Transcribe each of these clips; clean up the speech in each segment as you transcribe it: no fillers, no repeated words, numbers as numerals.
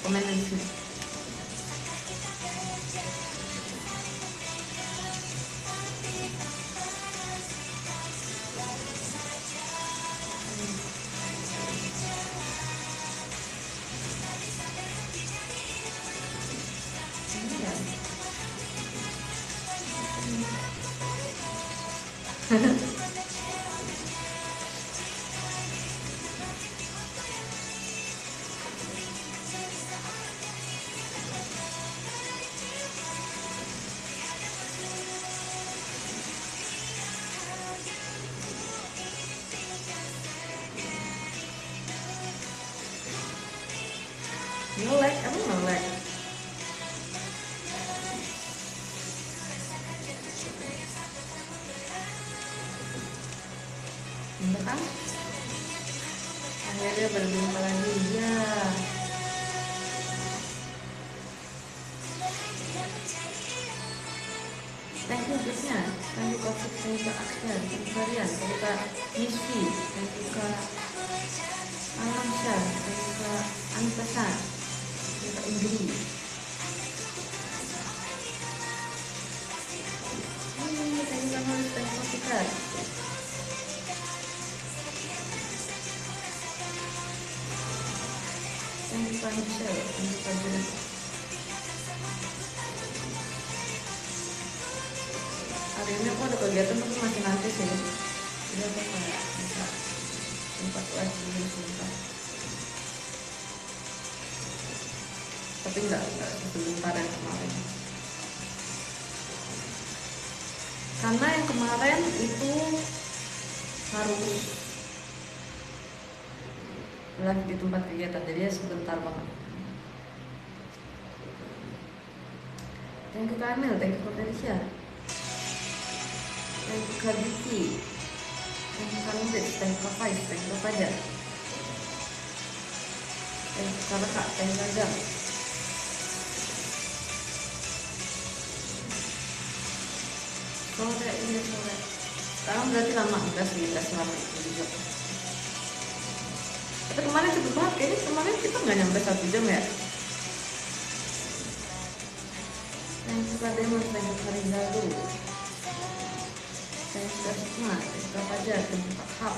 komen di sini. Nge-lag, emang nge-lag? Enggak kan? Akhirnya berjumpa lagi, ya. Thank you guysnya, thank you Kofik, thank you Aksan, thank you Varian, thank you Kak Misfi, thank you Kak Alamsyah, thank you Kak Antasan, thank you Kak Indri. Thank you Kak Nulis, thank you Kak Fikar. Thank you Kak Michelle, thank you Kak Jules. Hari ini aku ada kegiatan tapi masih nanti sih. Jadi aku kayak bisa sempat lagi sebentar. Tapi enggak sebentar yang kemarin. Karena yang kemarin itu harus live di tempat kegiatan, jadi ya sebentar banget. Thank you Kak Amel, thank you Kak Felicia, thank you Kak Diki, thank you Kak Nudit, thank you Kak Faiz, thank you Kak Fajar, thank you Kak Raka, thank you Kak Jam. Sore ini sore. Sekarang berarti lama enggak sih, enggak selama itu juga. Tapi kemarin cepet banget, kayaknya kemarin kita nggak nyampe 1 jam ya. Yang suka demo, yang suka Rindalu, yang suka Sukma, yang suka Fajar, yang suka Hap,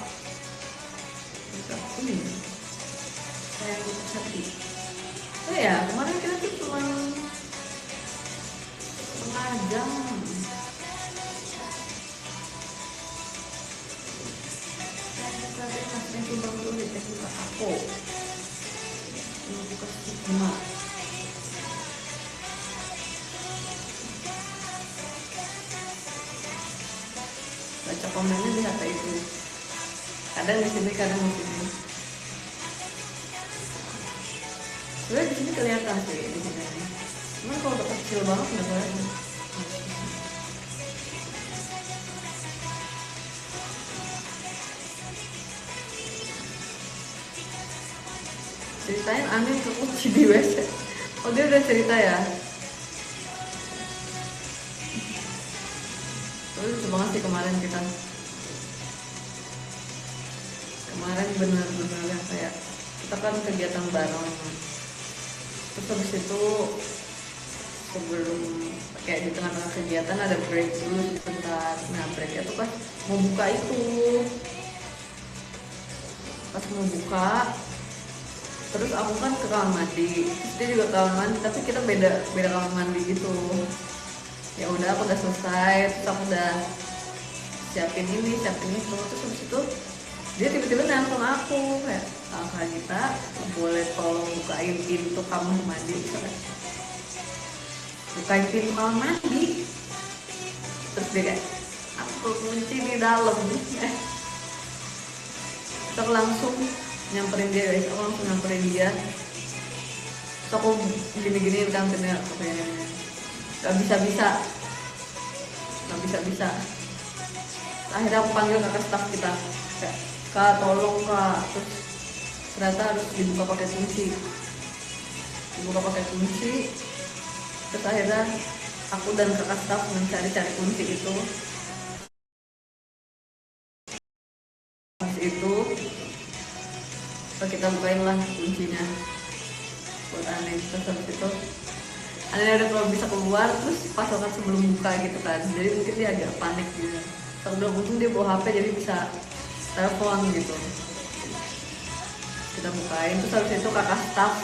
yang suka Queen, yang suka Hati. Oh ya, kemarin kita tuh cuma setengah jam. Yang suka Bang Duli, yang suka Ako, yang suka Sukma. Baca komennya di HP itu. Kadang di sini, kadang di sini. Sebenarnya di sini kelihatan sih di sini. Cuman kalau udah kecil banget nggak kelihatan. Ceritain Amin ke kunci di WC. Oh dia udah cerita ya. Terus lucu banget sih kemarin kita. Kemarin bener-bener yang kayak kita kan kegiatan bareng. Terus habis itu sebelum kayak di tengah-tengah kegiatan ada break dulu sebentar. Nah breaknya tuh pas mau buka itu. Pas mau buka, terus aku kan ke kamar mandi, dia juga ke kamar mandi, tapi kita beda kamar mandi gitu. Ya udah aku udah selesai, terus aku udah siapin ini terus habis itu dia tiba-tiba nelfon aku kayak, Kak Gita boleh tolong bukain pintu kamar mandi, bukain pintu kamar mandi. Terus dia kayak, aku kunci di dalam. Terus aku langsung nyamperin dia guys, aku langsung nyamperin dia. Terus aku gini-gini kan kayak gak bisa. Akhirnya aku panggil kakak staf kita kayak, Kak tolong Kak. Terus ternyata harus dibuka pakai kunci. Terus akhirnya aku dan kakak staf mencari kunci itu. Pas itu kita bukain lah kuncinya. buat aneh. Terus habis itu aneh udah kalau bisa keluar, terus pasokan sebelum buka gitu kan, jadi mungkin dia agak panik gitu. Terus udah untung dia bawa HP jadi bisa telepon gitu, kita bukain. Terus habis itu kakak staff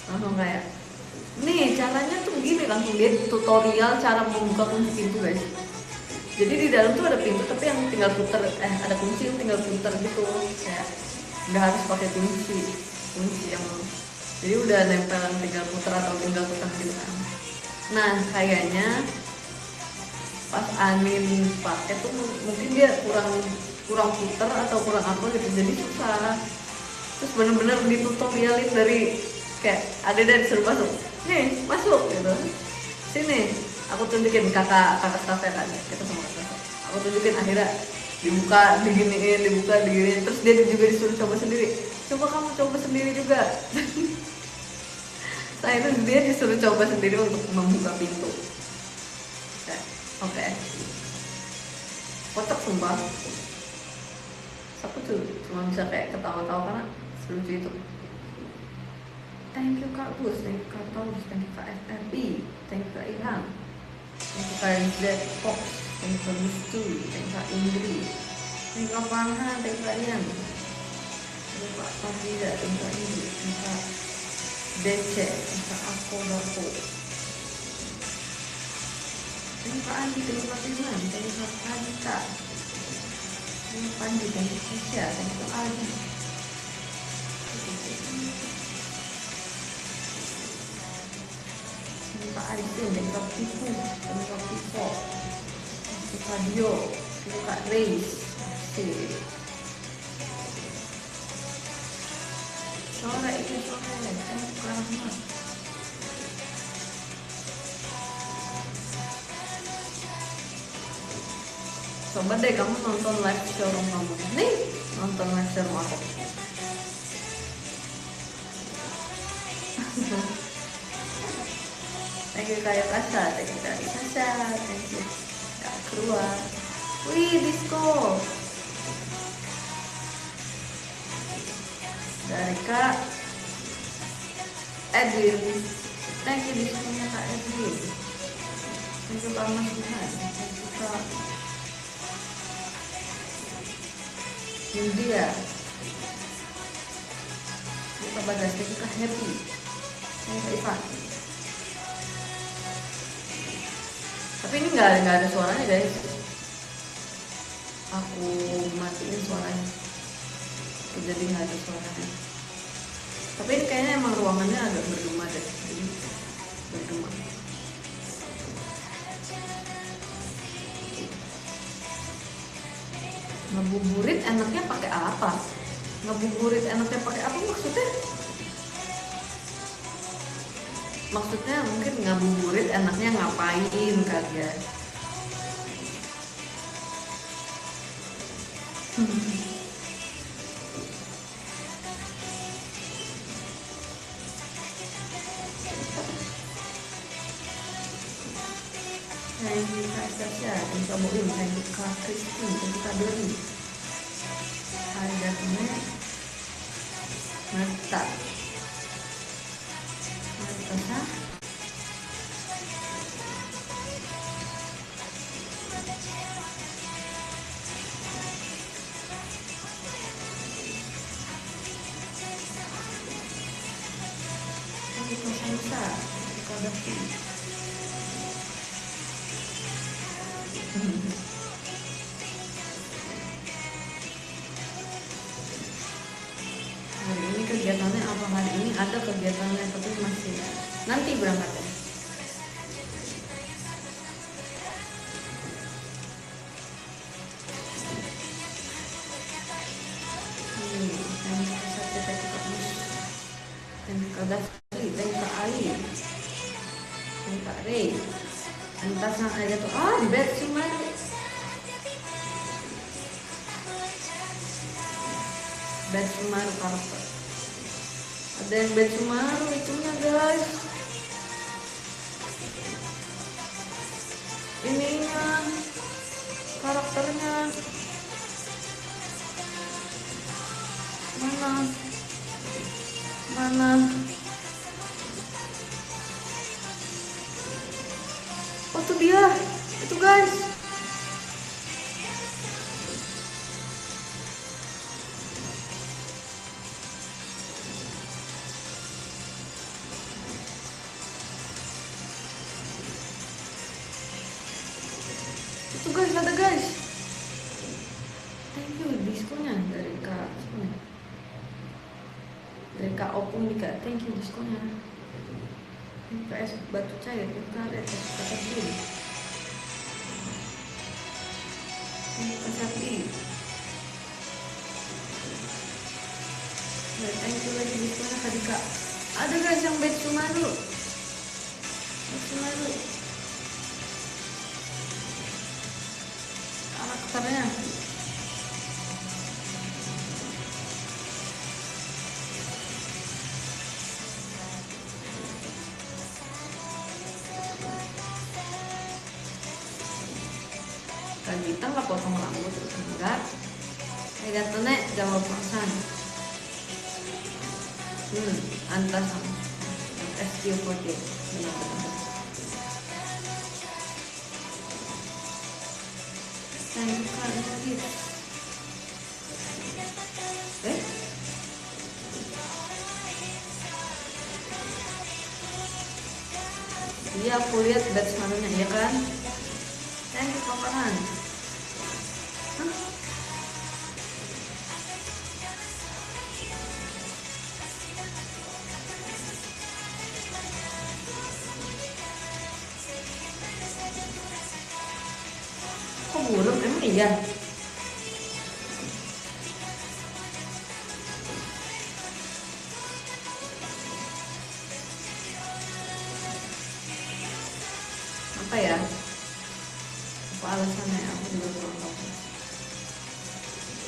langsung kayak, nih caranya tuh begini, langsung dia tutorial cara membuka kunci pintu guys. Jadi di dalam tuh ada pintu tapi yang tinggal puter, ada kunci yang tinggal puter gitu, kayak nggak harus pakai kunci yang, jadi udah nempelan tinggal puter atau tinggal putar gitu kan. Nah kayaknya pas Anin pakai tuh mungkin dia kurang puter atau kurang apa gitu, jadi susah. Terus bener-bener ditutorialin dari kayak ada dari disuruh masuk, nih masuk gitu, sini aku tunjukin, kakak staffnya kan, kita sama kakak, aku tunjukin, akhirnya dibuka diginiin, terus dia juga disuruh coba sendiri, coba kamu coba sendiri juga. Nah itu dia disuruh coba sendiri untuk membuka pintu. Oke. Kocak sumpah. Aku tuh cuma bisa kayak ketawa-tawa karena selucu itu. Thank you Kak Gus, thank you Kak Taurus, thank you Kak FRB, thank you Kak Ilham, thank you Kak Z Fox, thank you Kak Gustu, thank you Kak Indri, thank you Kak Farhan, thank you Kak Ian, thank you Kak Fahida, thank you Kak Indri, thank you Kak DC, thank you Kak Ako Dako, thank you Kak Andi, thank you Kak Firman, thank you Kak Adita, thank you Kak Andi, thank you Kak Kesha, thank you Kak Adi, Kak Arifin, dan Kak Piku, dan Kak Piko, Kak Dio, Kak Reis, sore itu sore, dan Kak Rahmat. Coba deh kamu nonton live showroom kamu, nih nonton live showroom aku. Thank you Kak Yokasa, thank you Kak Isasha, thank you Kak Keluar. Wih, disco dari Kak Edwin, thank you diskonya Kak Edwin, thank you Kak Mas Tuhan, thank you Kak India, thank you Kak Bagas, thank you Kak Happy, thank you Kak Ivan. Tapi ini nggak ada suaranya guys, aku matiin suaranya jadi nggak ada suaranya. Tapi ini kayaknya emang ruangannya agak berduma deh, jadi berduma. Ngabuburit enaknya pakai apa? Ngabuburit enaknya pakai apa maksudnya? Maksudnya mungkin ngabuburit enaknya ngapain kali ya? Thank you Kak Sasha, thank you Kak Boim, thank you Kak Christine, thank you Kak Dori, harganya mata sah. Thank you Kak Sansa, thank you Kak Davi. Hari ini kegiatannya apa? Hari ini ada kegiatannya tapi masih nanti berangkatnya. Antasnya aja tuh, di bed Sumaru. Bed Sumaru karakter. Ada yang bed Sumaru itunya guys. Ininya karakternya mana iya itu guys. Itu guys, ada guys. Thank you diskonnya dari Kak Opung. Dari Kak Opung nih Kak, thank you diskonnya. PS batu cair, kita lihat kata dulu. Ini Sapi. Nah, thank you lagi diskonnya Kak Dika. Ada guys yang batch cuma dulu. Karakternya Kak Gita nggak potong rambut enggak. Kayak gantengnya jawab perasaan. Antas sama SQ40 benar-benar. Saya buka lagi. Iya aku lihat batch manunya ya kan. Thank you kawan. Kok buruk emang iya? Apa ya? Apa alasannya? Aku juga kurang tahu.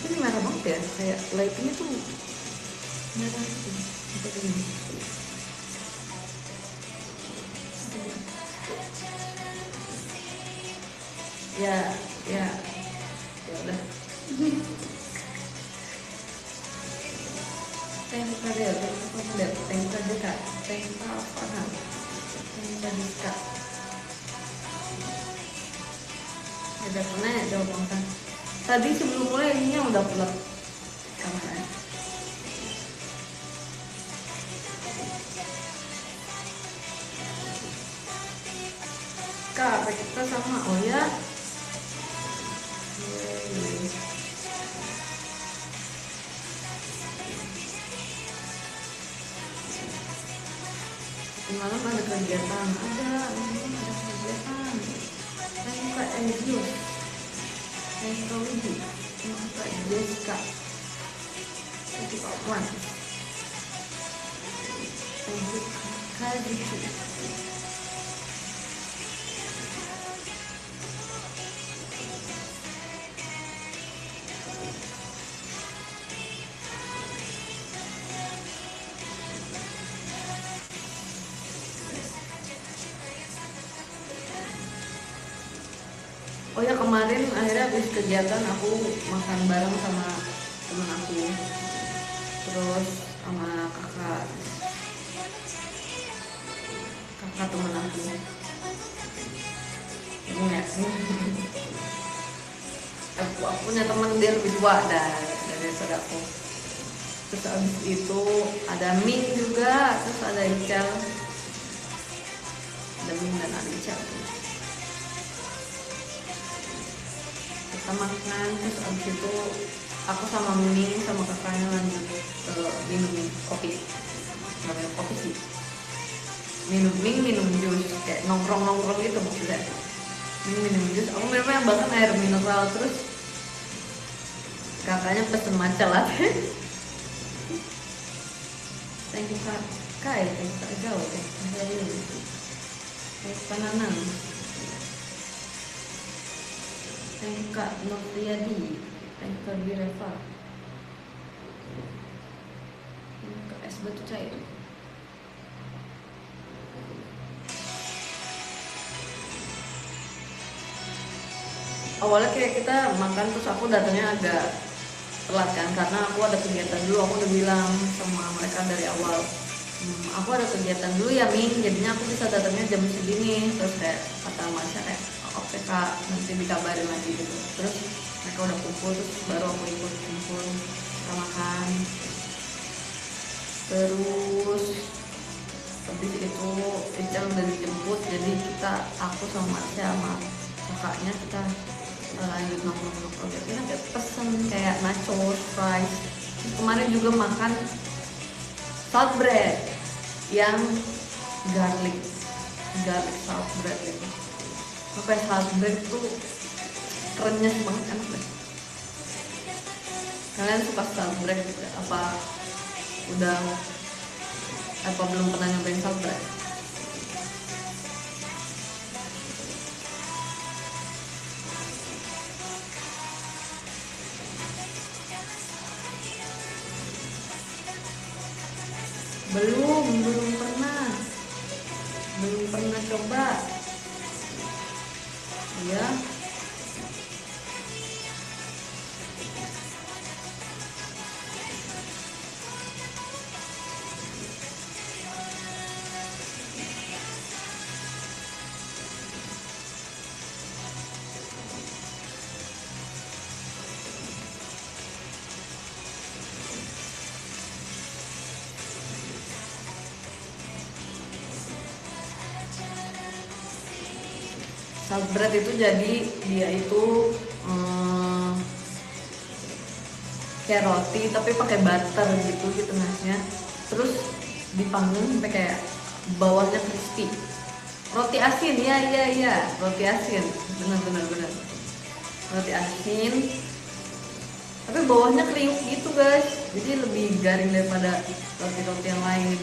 Ini merah banget ya, kayak lightingnya tuh merah gitu. Seperti ini. Ya udah. Thank you Kak. Ada pernah ya jawab kan? Tadi sebelum mulai ininya udah pulang kameranya. Kak, kita sama oh ya. Malam ada kegiatan, ada kegiatan. Saya buka NGO, saya buka Widi, saya buka Jessica, saya buka Wan, saya buka Kajiku. Oh ya kemarin akhirnya habis kegiatan aku makan bareng sama temen aku, terus sama kakak temen aku. Ini ya, aku punya temen dia lebih tua dari saudaraku. Terus abis itu ada Ming juga, terus ada Ical, ada Ming dan ada Ical. Kita makan, terus abis itu aku sama Ming sama kakaknya lanjut minum kopi. Nggak minum kopi sih, minum jus, kayak nongkrong gitu maksudnya. Minum jus, aku minumnya bahkan air mineral. Terus kakaknya pesen matcha latte. Thank you Kak Kai, thank you Kak Jauh, thank you Pananan, thank you Kak Nopriadi, thank you Kak Bireva, thank you Kak Es Batu Cair. Awalnya kayak kita makan terus aku datangnya agak telat kan, karena aku ada kegiatan dulu. Aku udah bilang sama mereka dari awal, aku ada kegiatan dulu ya Ming, jadinya aku bisa datangnya jam segini. Terus kayak kata kata Masya kayak oke kak, nanti dikabarin lagi gitu. Terus mereka udah kumpul, terus baru aku ikut kumpul, kita makan. Terus habis itu Ical udah dijemput, jadi aku sama Masya sama kakaknya kita lanjut nongkrong gitu. Kita kayak pesen kayak nachos, fries. Terus kemarin juga makan salt bread yang garlic salt bread gitu. Pakai salt bread tuh renyes banget, enak deh. Kalian suka salt bread gitu? Apa belum pernah nyobain salt bread? Belum pernah coba ya. Salt bread itu jadi dia itu kayak roti tapi pakai butter gitu di tengahnya, terus dipanggang sampai kayak bawahnya crispy. Roti asin, ya, roti asin, benar. Roti asin, tapi bawahnya kriuk gitu guys, jadi lebih garing daripada roti-roti yang lain.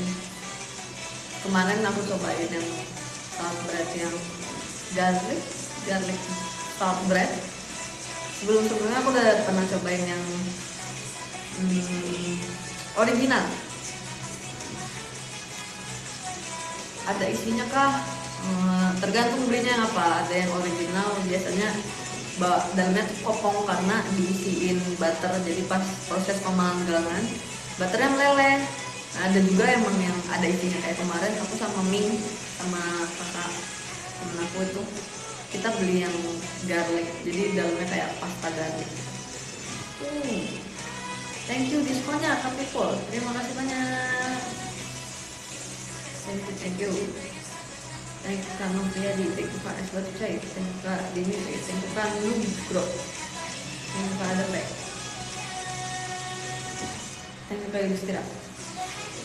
Kemarin aku cobain yang salt bread yang garlic salt bread. Sebelumnya aku udah pernah cobain yang original. Ada isinya kah? Tergantung belinya yang apa. Ada yang original biasanya dalamnya tuh kopong karena diisiin butter, jadi pas proses pemanggangan butternya meleleh. Nah, ada juga emang yang ada isinya kayak kemarin aku sama Ming sama kakak temen aku itu kita beli yang garlic, jadi dalamnya kayak pasta garlic. Thank you diskonnya Kak People, terima kasih banyak. Thank you. Thank you Kak Noviadi, thank you Kak SBC, thank you Kak Dimitri, thank you Kak Nugro, thank you Kak Adepek, thank you Kak Yudhistira.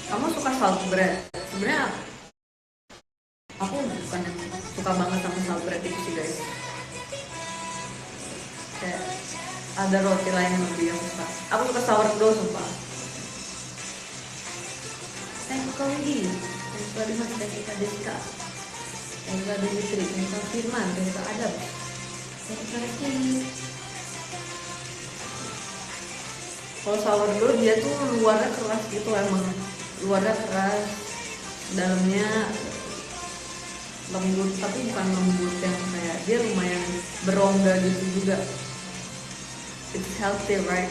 Kamu suka salt bread? Sebenarnya aku bukan suka banget sama salt bread itu sih guys. Kayak ada roti lain yang lebih aku suka. Aku suka sourdough sumpah. Thank you Kak Widi, thank you Kak Dimas, thank you Kak Deska, thank you Kak Dimitri, thank you Kak Firman, thank you Kak Adam, thank you Kak Reski. Kalau sourdough dia tuh luarnya keras gitu, emang luarnya keras, dalamnya lembut, tapi bukan lembut yang kayak, dia lumayan berongga gitu juga. It's healthy, right?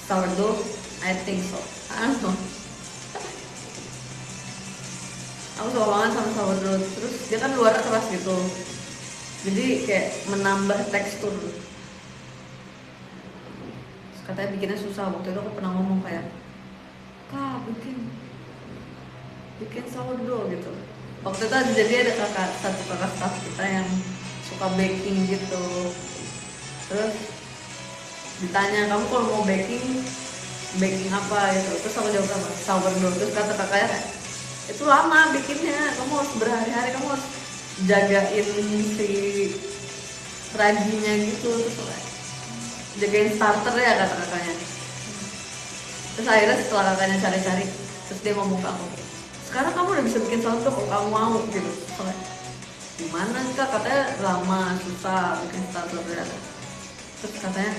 Sourdough, I think so. I don't know. Aku suka banget sama sourdough. Terus dia kan luarnya keras gitu, jadi kayak menambah tekstur. Terus katanya bikinnya susah. Waktu itu aku pernah ngomong kayak, Kak bikin sourdough gitu. Waktu itu jadi ada satu kakak staff kita yang suka baking gitu. Terus ditanya, kamu kalau mau baking apa gitu. Terus aku jawab apa? Sourdough. Terus kata kakaknya, itu lama bikinnya, kamu harus berhari-hari, kamu harus jagain si raginya gitu. Terus jagain starter ya kata kakaknya. Terus akhirnya setelah kakaknya cari-cari, terus dia ngomong ke aku, sekarang kamu udah bisa bikin sourdough kalau kamu mau gitu. Soalnya gimana kak, katanya lama susah bikin starter ya. Terus katanya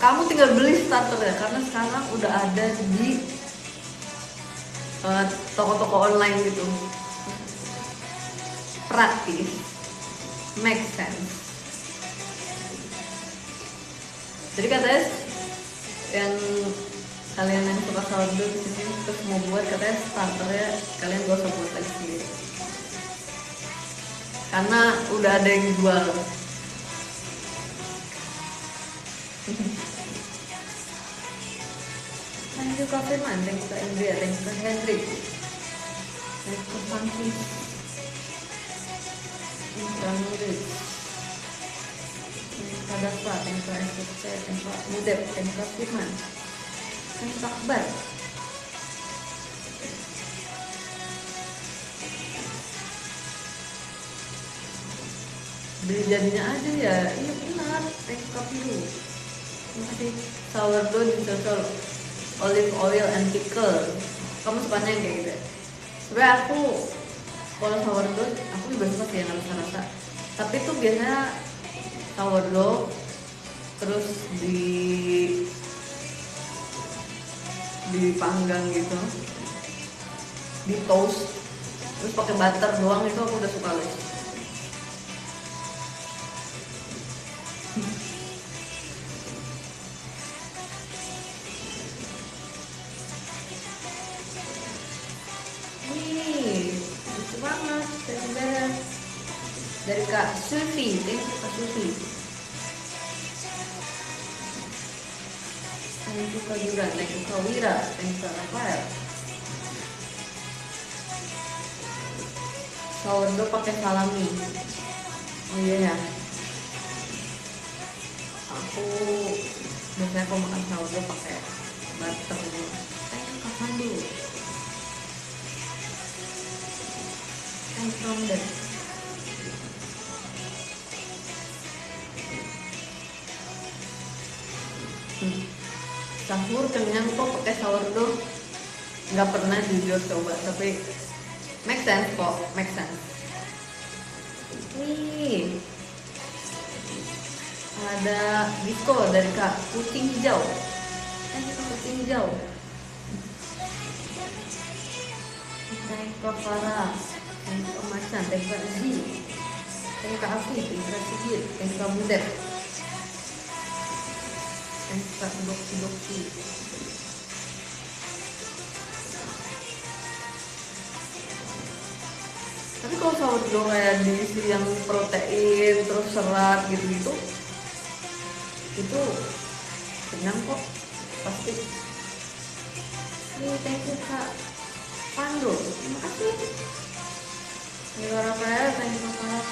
kamu tinggal beli starter ya, karena sekarang udah ada di toko-toko online gitu. Praktis, make sense. Jadi katanya yang kalian yang suka sourdough di sini terus mau buat, katanya starternya kalian gak usah buat lagi sendiri. karena udah ada yang jual. Thank you Kak Firman, thank you Kak Indria, thank you Kak Hendrik, thank you Kak Fanti, thank you Kak Nuris, thank you Kak Dafa, thank you Kak SPC, thank you Kak Mudep, thank you Kak Firman, thank you Kak Akbar. Beli jadinya aja ya, iya benar, thank you Kak Pilu. Terima kasih. Sourdough dicocol olive oil and pickle. Kamu sukanya yang kayak gitu ya? Sebenernya aku kalau sourdough aku juga suka sih yang rasa-rasa. Tapi tuh biasanya sourdough terus dipanggang gitu, di toast, terus pakai butter doang, itu aku udah suka guys. Lucu banget dari Kak Sufi, thank you Kak Sufi. Thank you Kak Jura, thank you Kak Wira, thank you Kak Rafael. Sourdough pakai salami. Oh iya ya. Aku biasanya kalau makan sourdough pakai butter. Thank you Kak Pandu. Thank you from the sahur kenyang kok pakai sourdough. Nggak pernah jujur coba, tapi make sense kok, make sense. Nih ada disco dari Kak Kucing Hijau. Thank you Kak Kucing Hijau. Thank you Kak Farah, thank you Kak Macan, thank you Kak Izzy, thank you Kak Afi, thank you Kak Sigit, thank you Kak Budet, thank you Kak Doki. Tapi kalau sourdough kayak diisi yang protein terus serat gitu-gitu, itu kenyang kok pasti. Thank you Kak Pandu, terima kasih. Thank you Rafael, thank you Kak,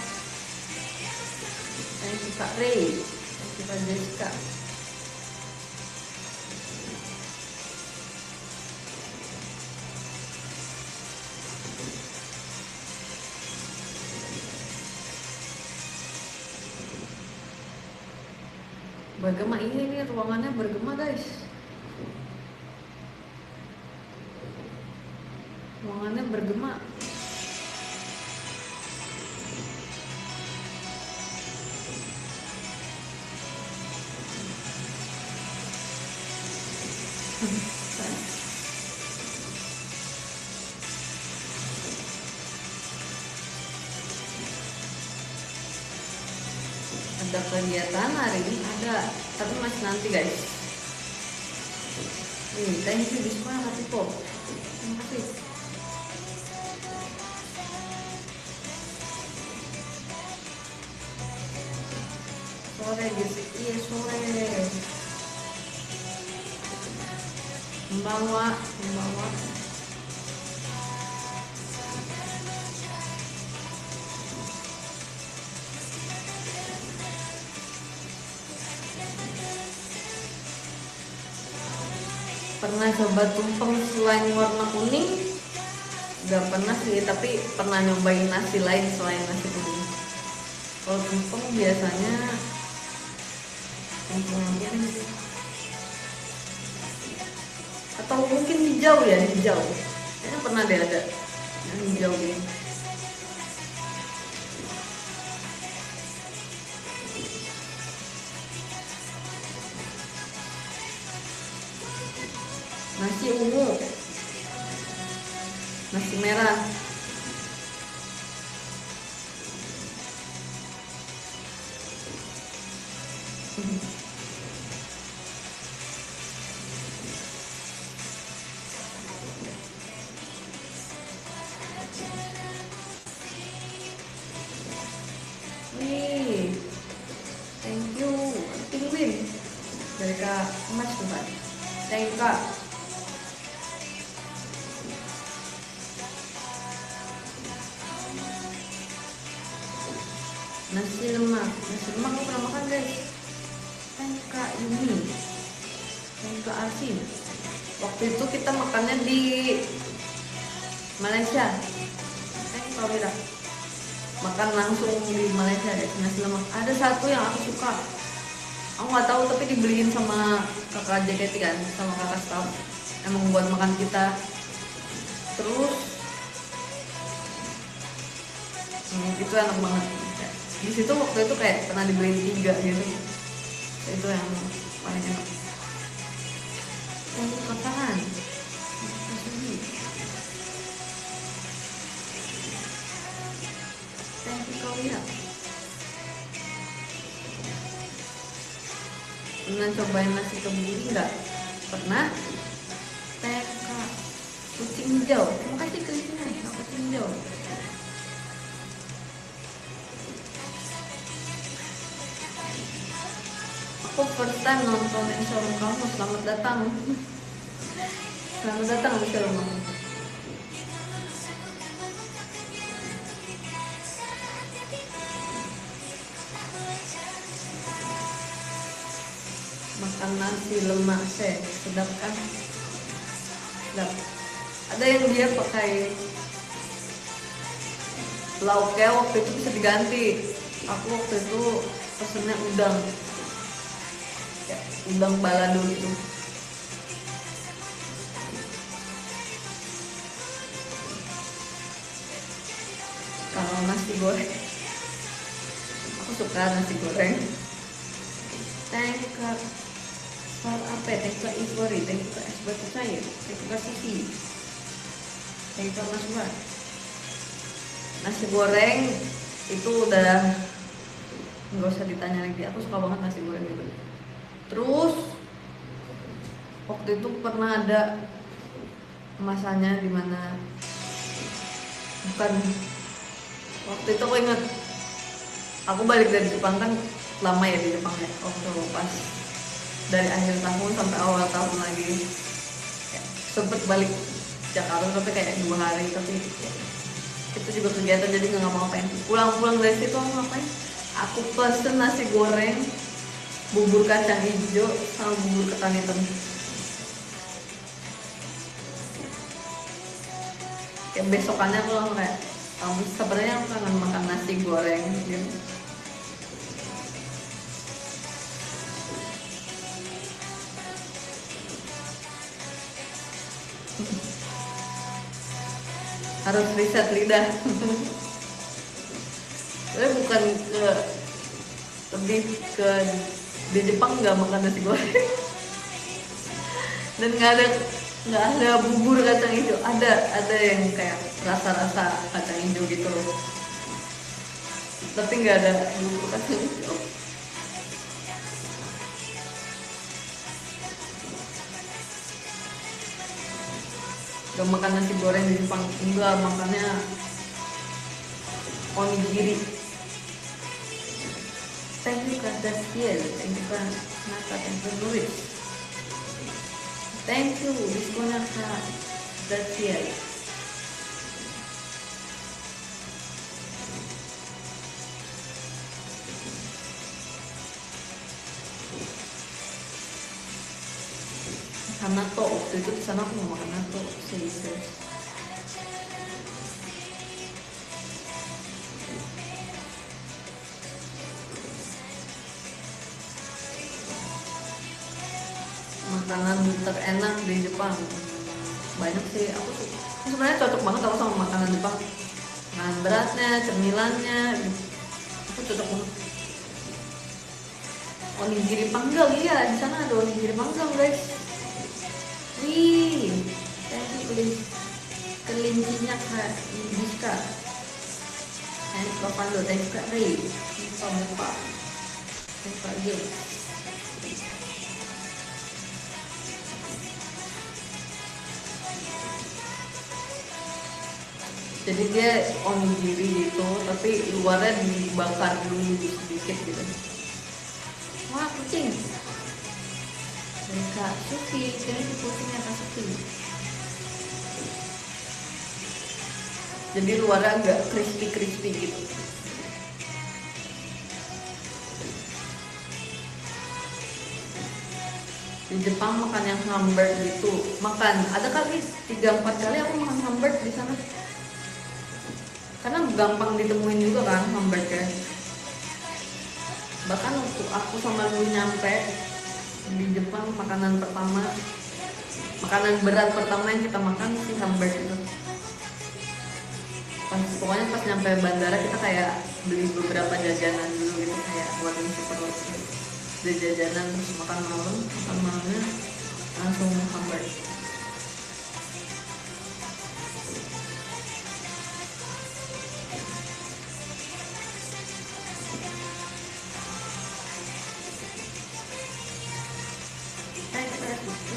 thank you Kak Ray, thank you Kak Jessica. Bergema ini ruangannya bergema guys. Ruangannya bergema. Ada kegiatan hari ini, ada, tapi masih nanti guys. Thank you Bisma Hatipo, terima kasih. Sore gitu, iya sore. Membawa. Pernah coba tumpeng selain warna kuning? Gak pernah sih, tapi pernah nyobain nasi lain selain nasi kuning. Kalau tumpeng biasanya tumpeng yang kuning sih. Atau mungkin hijau ya, hijau. Kayaknya pernah deh ada yang hijau gitu. Nasi ungu, nasi merah. Nasi lemak aku pernah makan guys. Kak ini Kak asin. Waktu itu kita makannya di Malaysia. Kak Wira makan langsung di Malaysia ya, nasi lemak. Ada satu yang aku suka, aku nggak tahu tapi dibeliin sama kakak JKT kan, sama kakak staff, emang buat makan kita. Terus itu enak banget. Di situ waktu itu kayak pernah dibeliin 3 gitu. Itu yang paling enak. Kapan? Thank you kau ya. Pernah cobain nasi kebuli nggak? Pernah. TK kucing hijau. Makasih kelinci kucing hijau. Aku first time nonton showroom kamu. Selamat datang. Selamat datang di showroom kamu. Makan nasi lemak sedap kan? Sedap. Ada yang dia pakai lauknya waktu itu bisa diganti. Aku waktu itu pesennya udang, ya, udang balado itu. Kalau nasi goreng, aku suka nasi goreng. Thank you for apa? Thank you Ivory, thank you es batu cair, thank you Siti, thank you Mas Buat. Nasi goreng itu udah nggak usah ditanya lagi, aku suka banget nasi goreng itu. Terus waktu itu pernah ada masanya dimana, bukan, waktu itu aku ingat aku balik dari Jepang kan, lama ya di Jepang ya, waktu pas dari akhir tahun sampai awal tahun lagi ya, sempet balik Jakarta tapi kayak 2 hari, tapi ya, itu juga kegiatan jadi nggak ngapa-ngapain. Pulang-pulang dari situ aku ngapain? Aku pesen nasi goreng, bubur kacang hijau sama bubur ketan hitam. Kayak besokannya aku langsung kayak, sebenarnya aku kangen makan nasi goreng gitu. Harus riset lidah. Saya bukan ke, lebih ke di Jepang nggak makan nasi goreng dan nggak ada bubur kacang hijau. Ada yang kayak rasa kacang hijau gitu loh, tapi nggak ada bubur kacang hijau. Gak makan nasi goreng di Jepang, enggak, makannya onigiri. Thank you Kak Dastiel, thank you Kak Nata, thank you Nuris, thank you diskonnya Kak Dastiel. Makan nato, waktu itu di sana aku mau makan nato serius. Makanan terenak di Jepang banyak sih. Aku sebenarnya cocok banget aku sama makanan Jepang, makanan beratnya, cemilannya, aku cocok banget. Onigiri panggang, iya di sana ada onigiri panggang guys. Wih, thank you kelincinya Kak Ibiska, thank you Kak Pando, thank you Kak Ray, thank you Kak Mupa, thank you Kak Gil. Jadi dia onigiri gitu, tapi luarnya dibakar dulu sedikit gitu. Wah kucing, dari Kak Suki, ini kucingnya Kak Suki. Jadi luarnya agak crispy gitu. Jepang makan yang hamburg gitu, makan ada kali 3-4 kali aku makan hamburg di sana, karena gampang ditemuin juga kan hamburger. Bahkan waktu aku sama lu nyampe di Jepang, makanan berat pertama yang kita makan si hamburg itu. Pokoknya pas nyampe bandara kita kayak beli beberapa jajanan dulu gitu, kayak buat ngisi perut, beli jajanan terus makan malamnya langsung hamburg.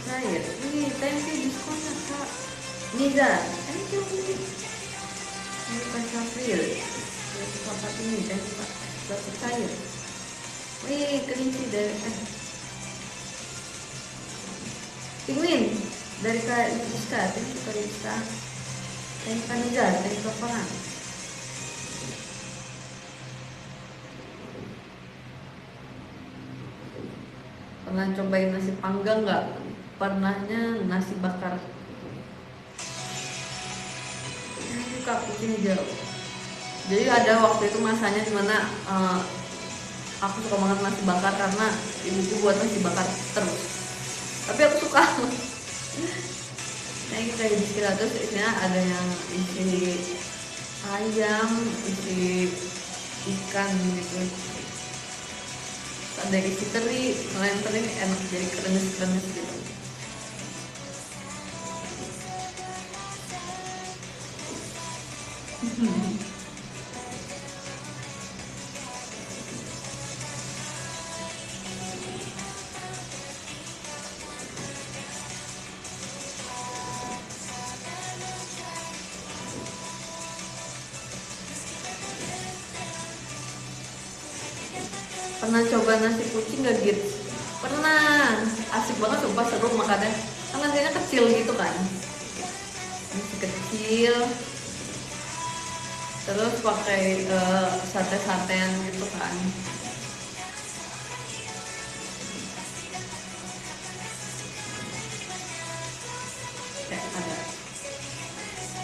Saya ini thank you diskonnya kak Niza, thank you ini bukan April sahabat ini, thank you kak sudah percaya. Wih kelinci dari Pinguin dari Kak Rizka, thank you Kak Rizka, thank you Kak Niza, thank you Kak Farhan. Pernah cobain nasi panggang nggak? Pernahnya nasi bakar. Ini Kak kucing hijau. Jadi ada waktu itu masanya dimana aku suka banget nasi bakar karena ibuku buat nasi bakar terus. Tapi aku suka. Nah ini kayak di terus isinya ada yang isi ayam, isi ikan gitu. Ada isi teri, yang teri enak, jadi kremes gitu. Pernah coba nasi kucing gak gitu? Pernah, asik banget sumpah, seru makannya. Kan nasinya kecil gitu kan, nasi kecil, terus pakai sate-satean gitu kan. Kayak ada.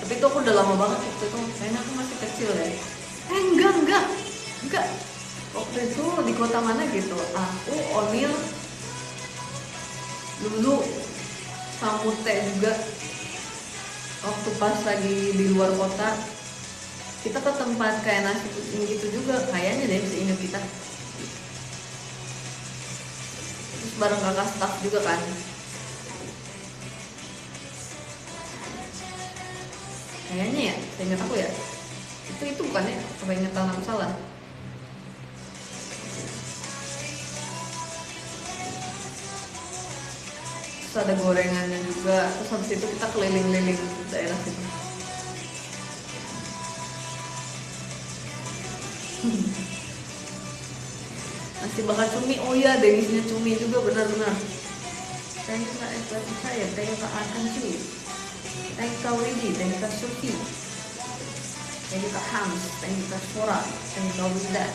Tapi itu aku udah lama banget waktu itu, kayaknya aku masih kecil ya. Enggak. Waktu itu di kota mana gitu, aku, Onil, Lulu, Samute juga. Waktu pas lagi di luar kota, kita ke tempat kayak nasi kucing gitu juga, kayaknya deh seingat kita. Terus bareng kakak staff juga kan. Kayaknya ya, seingat aku ya. Itu bukan ya, apa ingatan aku salah. Terus ada gorengannya juga, terus habis itu kita keliling-liling daerah situ. Nasi bakar cumi, oh iya ada isinya cumi juga, benar-benar. Thank you Kak Esbati saya, thank you Kak Arkan cuy, thank you Kak Widi, thank you Kak Suki, thank you Kak Hams, thank you Kak Sora, thank you Kak Wida,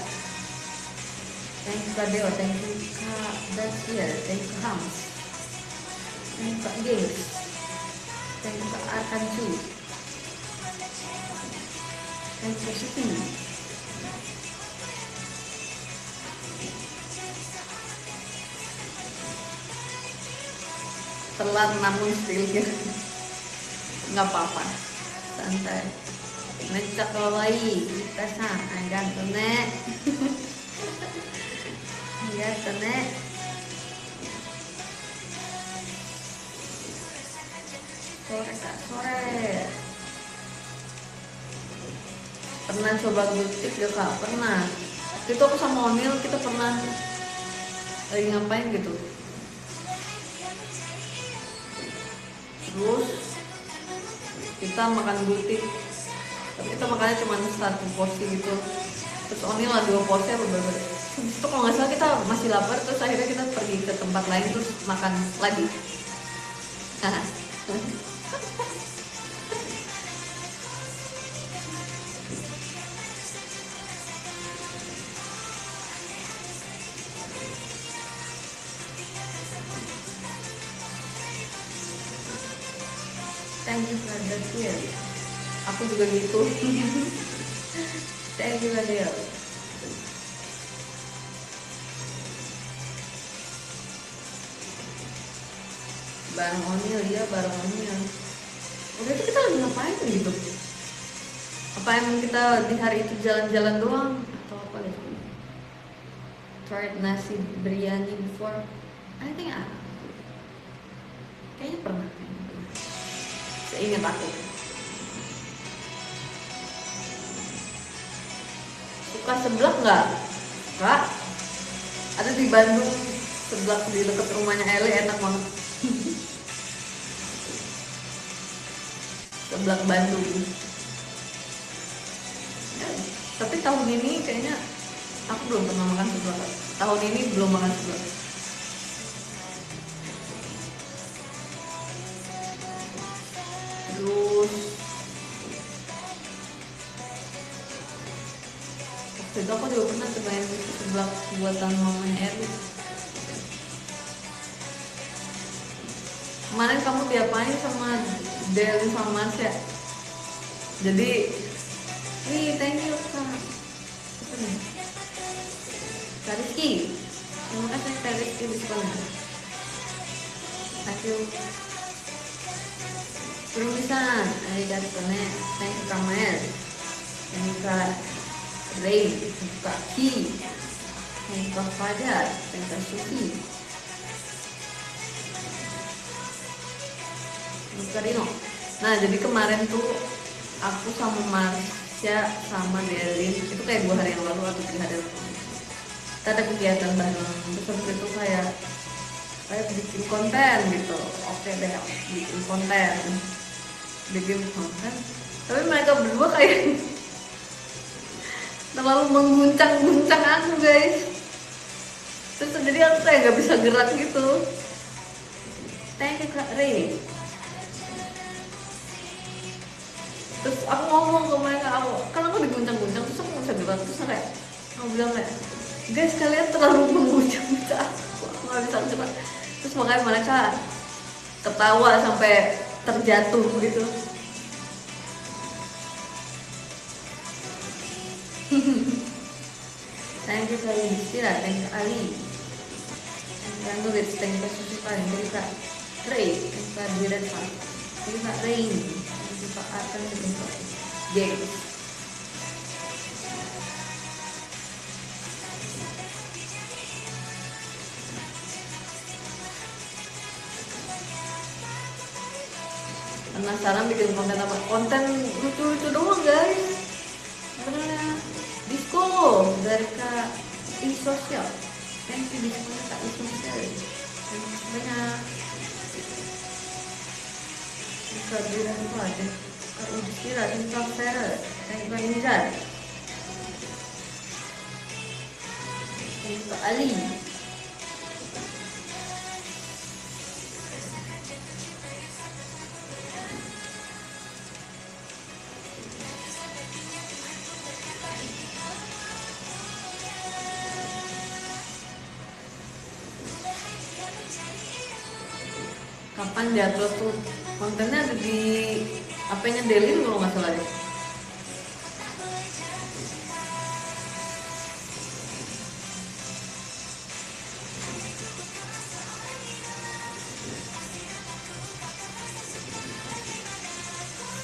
thank you Kak Deo, thank you Kak Dacia, thank you Kak Hams, thank you Kak Games, thank you Kak Arkan cuy, thank you Kak Suki. Telat namun still gitu, nggak apa-apa, santai. Mencak kawaii kita sa gantung nek. Ya nek. Sore. Pernah coba gultik gak Kak? Pernah. Itu aku sama Onil kita pernah lagi ngapain gitu. Terus kita makan gultik, tapi kita makannya cuma 1 porsi gitu. Terus Onil lah 2 porsi apa berapa? Itu kalau nggak salah kita masih lapar, terus akhirnya kita pergi ke tempat lain terus makan lagi. kasihan. Aku juga gitu. Thank you Adel. Bareng Onil ya, bareng Onil. Udah itu kita lagi ngapain gitu? Apa emang kita di hari itu jalan-jalan doang atau apa gitu? Tried nasi biryani before? I think kayaknya pernah. Seingat aku. Suka seblak nggak? Kak, ada di Bandung seblak di dekat rumahnya Ele, enak banget. Seblak Bandung. Ya, tapi tahun ini kayaknya aku belum pernah makan seblak. Tahun ini belum makan seblak. Terus waktu itu aku juga pernah cobain seblak buatan mamanya Eli. Kemarin kamu diapain sama Deli sama Marsha? Jadi, thank you Kak. Apa nih? Kak Rizky. Terima kasih Kak Rizky di sekolah. Thank you. Perumisan, arigato ne. Thank you Kak Mel. Thank you Kak Ray. Thank you Kak Ki. Thank you Kak Fajar. Thank you Kak Suki. Karino. Nah jadi kemarin tuh aku sama Marsha sama Delin itu kayak 2 hari yang lalu atau 3 hari yang lalu kita ada kegiatan bareng, terus habis itu kayak bikin konten gitu. Oke deh, bikin konten tapi mereka berdua kayak terlalu mengguncang-guncang aku guys, terus jadi aku kayak gak bisa gerak gitu. Thank you Kak Ray. Terus aku ngomong ke mereka, kan aku diguncang-guncang, terus aku nggak bisa gerak, terus kayak aku bilang kayak, guys kalian terlalu mengguncang-guncang aku nggak bisa gerak. Terus makanya mereka ketawa sampai terjatuh gitu. Thank you Kak Yudhistira, thank you Ali, thank you Nurit, thank you Susi Paling, thank you Kak Ray, thank you Kak Direnpa, thank you Kak Rain, Pak Arkan sebentar. James. Penasaran bikin konten apa? Konten lucu-lucu doang guys. Sebenarnya disco dari Kak Isosial. Thank you disco Kak Isosial. Terima kasih banyak. Kak Direnpa, Kak Udhistira, Kak Sarah, Kak Nizar, Kak Ali. Kapan diupload tuh? Kontennya ada di HP-nya Delin kalau nggak salah deh.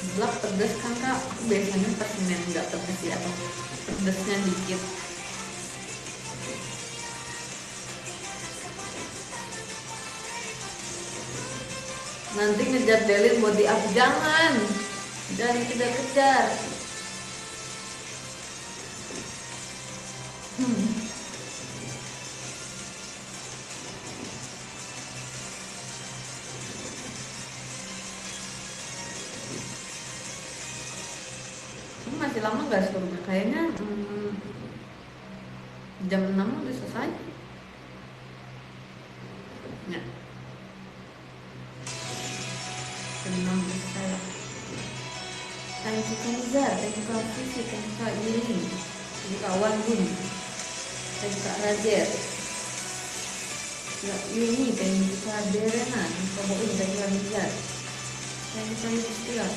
Seblak pedas kan Kak? Aku biasanya pesen yang nggak pedas ya, atau pedasnya dikit. Nanti ngejar Delin buat di-up, jangan kejar. Ini masih lama nggak sebenarnya? Kayaknya jam 6 udah selesai. Ya. Jam 6 udah selesai. Thank you Kak Nizar, thank you Kak Fisi, thank you Kak Yuli, thank you Kak Wangun, thank you Kak Rajer, Kak Yuni, thank you Kak Derena, thank you Kak Boin, thank you Kak Nizar, thank you Kak Yudhistira,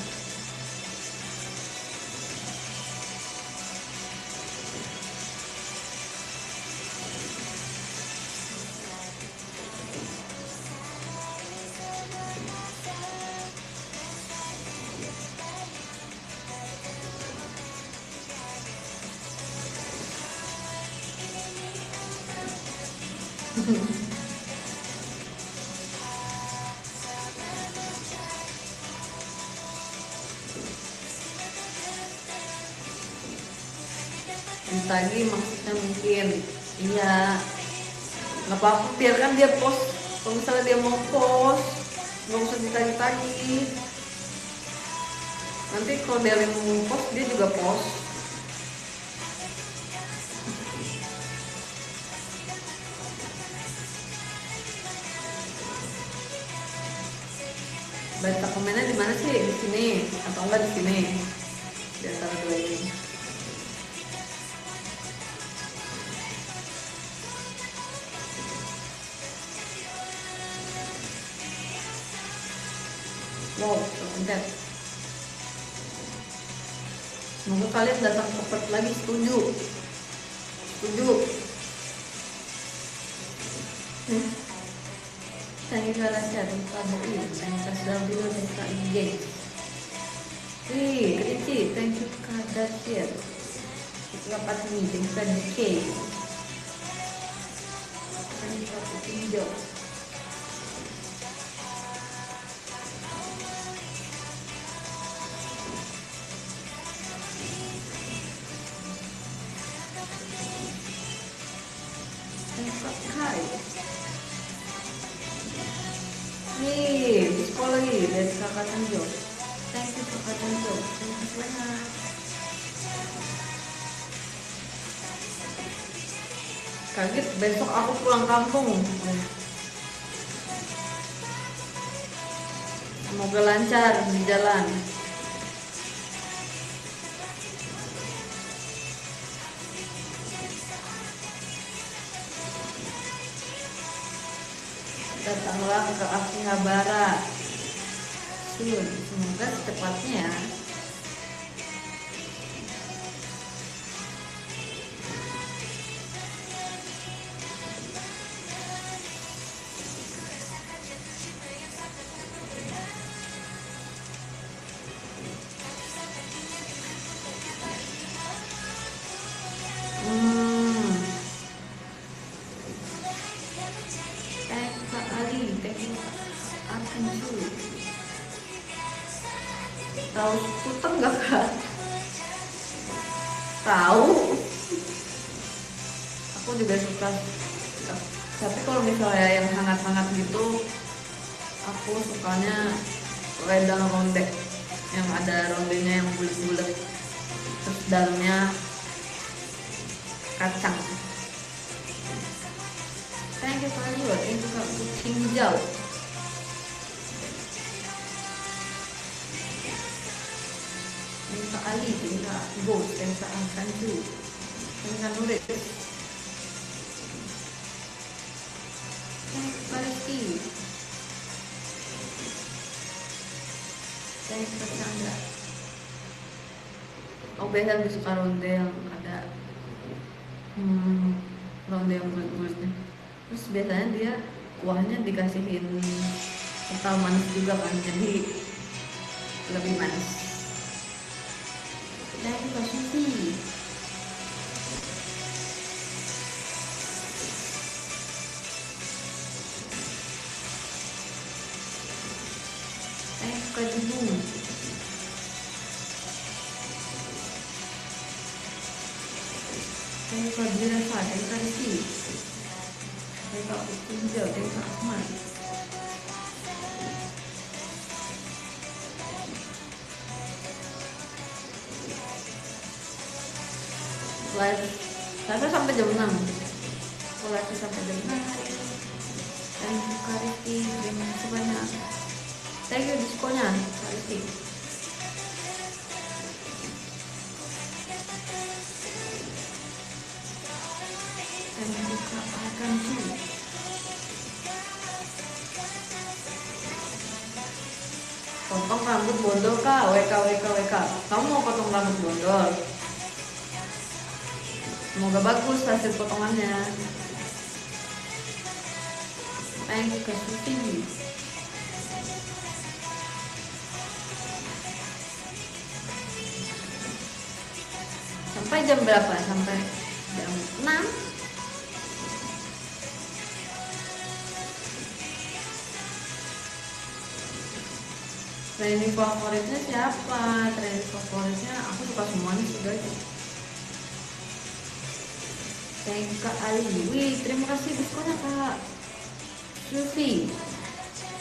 Lagi maksudnya mungkin iya, nggak apa-apa, biarkan dia post. Kalau misalnya dia mau post, nggak usah ditagi-tagi. Nanti kalau dia mau post, dia juga post. Baca komennya di mana sih? Di sini atau enggak di sini? Di antara dua ini. Wow, terpencet. Semoga kalian datang cepat lagi. Setuju. Setuju. Thank you Rasyad, kamu ini. Thank you Kasdal dulu dan Kak Ige. Wih, Krici, thank you Kak Dasyir. Kita dapat nih, thank you Kak Dike. Thank you Kak Pinjo. Thank you Kak Kai. Nih, di sekolah lagi dari Kakak Tanjo. Thank you Kakak Tanjo. Thank you banyak. Kaget besok aku pulang kampung. Semoga lancar di jalan. Datanglah ke Akihabara. Semoga secepatnya. Kak Ali, thank you Akan dulu. Tahu Kuteng gak Kak? Tahu. Aku juga suka. Tapi kalau misalnya yang hangat-hangat gitu, aku sukanya wedang ronde yang ada rondenya yang bulat-bulat, terus dalamnya kacang. Thank you Kak Liwa, thank you Kak Kucing Hijau. Thank you Kak Ali, thank you Kak Ghost, thank you Kak Angkanju, thank you Kak Nurit, thank you Kak Rizky, thank you Kak Chandra. Oh biasa lebih suka ronde yang ada ronde yang bulat-bulatnya. Terus biasanya dia kuahnya dikasihin kental manis juga kan, jadi lebih manis. Thank you Kak Sufi. Thank you Kak Jibung. Thank you Kak Birafa, thank you Kak Rizky, thank you Kak Kucing Hijau, thank you Kak Ahmad. Live sampai jam 6. Live sampai jam 6. Thank you Kak Rizky, terima kasih banyak. Thank you diskonya Kak Rizky. Thank you Kak Akansu. Potong rambut bondol Kak, WK. Kamu mau potong rambut bondol? Semoga bagus hasil potongannya. Thank you Kak Suti. Sampai jam berapa? Sampai jam 6. Training favoritnya siapa? Training favoritnya aku suka semuanya sih guys. Thank you Kak Ali. Wih, terima kasih diskonnya Kak Sufi.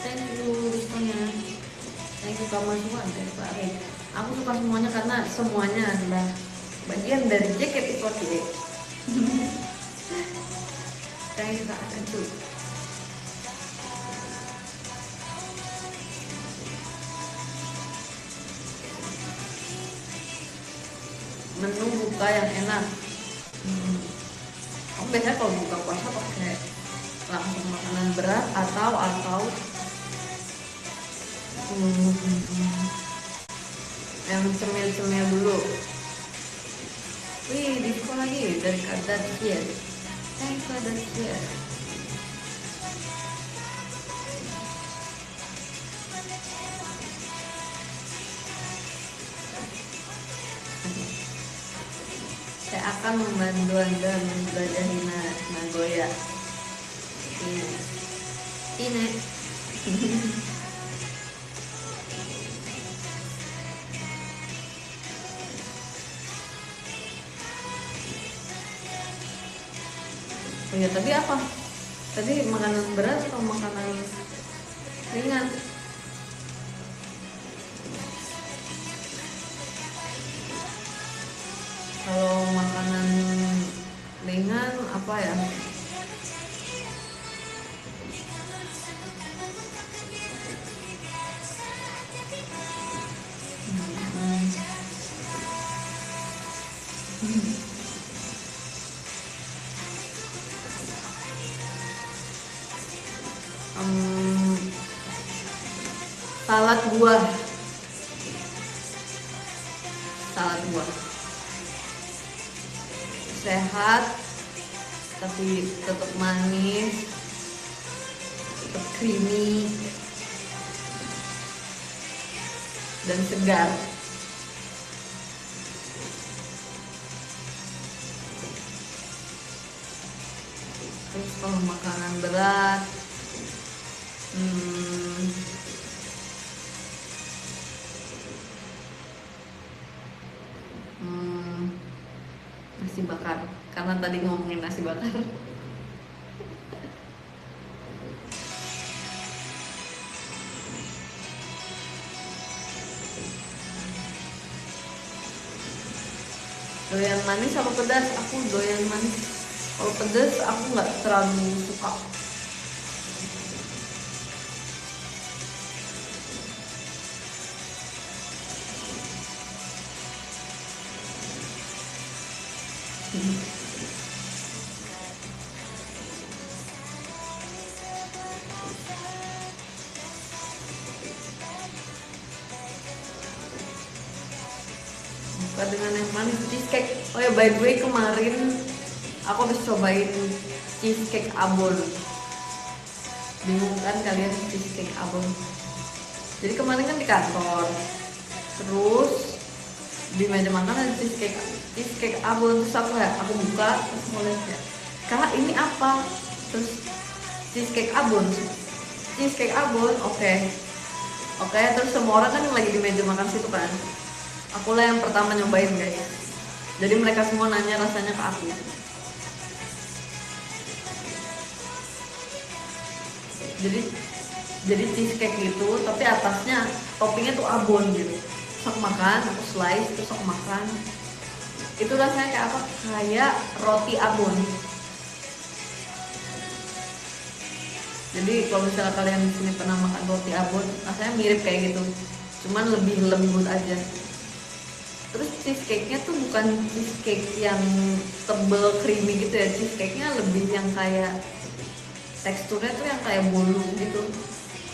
Thank you diskonnya. Thank you Kak Maswan, thank you Kak Ali. Aku suka semuanya karena semuanya adalah bagian dari JKT48. Thank you Kak Akancu. Menu buka yang enak. Aku biasanya kalau buka puasa pakai langsung makanan berat atau yang cemil-cemil dulu. Wih, diskon lagi dari Kadat Kier. Thank you Kadat Kier. Saya akan membantu Anda mempelajari Nagoya. Ini. Oh ya, tadi apa? Tadi makanan berat atau makanan ringan? Kalau makanan ringan apa ya? Salad buah. Sehat tapi tetap manis, tetap creamy dan segar. Terus kalau makanan berat, nasi bakar, karena tadi ngomongin nasi bakar. Doyan manis apa pedas? Aku doyan manis. Kalau pedas aku nggak terlalu suka. Buka dengan yang manis, cheesecake. Oh ya, by the way, kemarin aku habis cobain cheesecake abon. Bingung kan kalian cheesecake abon? Jadi kemarin kan di kantor, terus di meja makan ada cheesecake abon. Terus aku buka, terus mau lihat ya, Kak ini apa? Terus cheesecake abon, oke. Terus semua orang kan yang lagi di meja makan situ kan, aku lah yang pertama nyobain guys. Jadi mereka semua nanya rasanya ke aku. Jadi cheesecake gitu, tapi atasnya toppingnya tuh abon gitu. Terus aku makan, aku slice, terus aku makan. Itu rasanya kayak apa? Kayak roti abon. Jadi kalau misalnya kalian di sini pernah makan roti abon, rasanya mirip kayak gitu, cuman lebih lembut aja. Terus cheesecake-nya tuh bukan cheesecake yang tebel creamy gitu ya, cheesecake-nya lebih yang kayak teksturnya tuh yang kayak bolu gitu.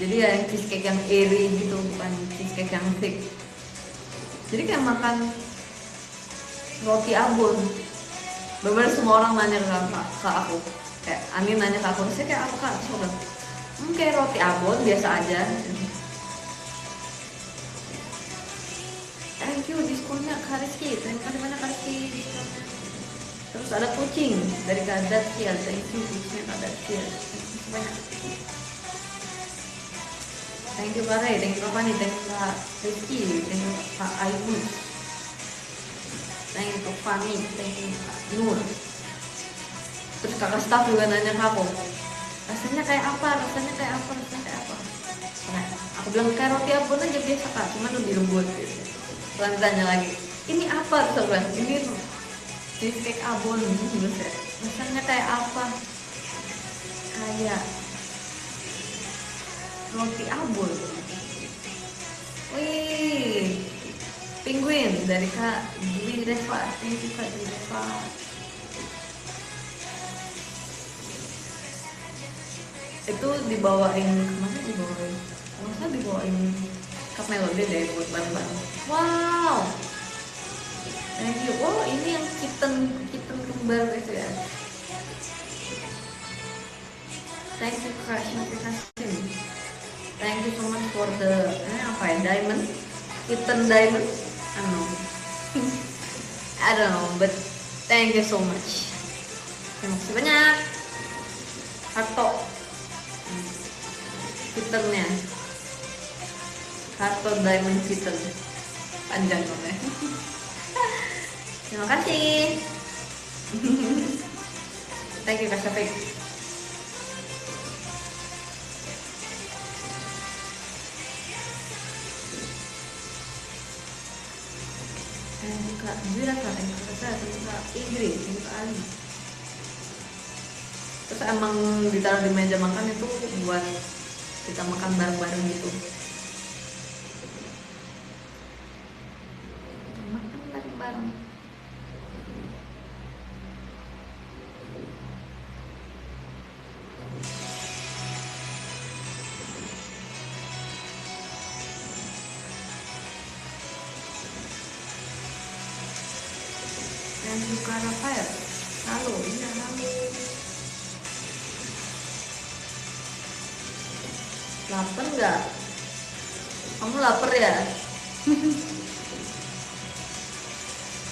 Jadi ya yang cheesecake yang airy gitu, bukan cheesecake yang thick. Jadi kayak makan roti abon. Bener semua orang nanya ke aku, kayak Ani nanya ke aku, saya kayak apa Kak? Terus aku bilang, kayak roti abon biasa aja. Thank you diskonnya Kak Rizky, terima kasih banyak Kak Rizky diskonnya. Terus ada kucing dari Kadat Kiel, thank you kucingnya Kadat Kiel, banyak. Thank you Kak Ray, thank you Kak Fani, thank you Kak Rizky, thank you Kak Ayu, thank you Kak Fani, thank you Kak Nur. Terus kakak staff juga nanya ke aku, rasanya kayak apa, rasanya kayak apa, rasanya kayak apa. Nah, aku bilang kayak roti abon aja biasa Kak, cuman lebih lembut gitu. Setelah ditanya lagi, ini apa? Terus aku bilang, ini cheesecake abon. Terus ya, rasanya kayak apa? Kayak roti abon. Wih, penguin dari Kak Dwi Reva, thank you Kak Dwi Reva. Itu dibawain kemana, dibawain masa dibawain Kak Melody deh buat bareng-bareng. Wow, thank you. Oh ini yang kitten kitten kembar itu ya. Thank you Kak Syafi Hasim, thank you so much for the apa ya, diamond, kitten diamond, I don't know. I don't know, but thank you so much. Terima kasih banyak. Harto, kittennya, Harto Diamond Kitten, panjang namanya. Terima kasih. Thank you Kak Syafiq. Thank you Kak Zira, thank you Kak Zara, thank you Kak Ingrid, thank you Kak Ali. Terus emang ditaruh di meja makan itu buat kita makan bareng-bareng gitu. Makan bareng-bareng. Thank you Kak Rafael. Halo, iya halo. Lapar nggak? Kamu lapar ya?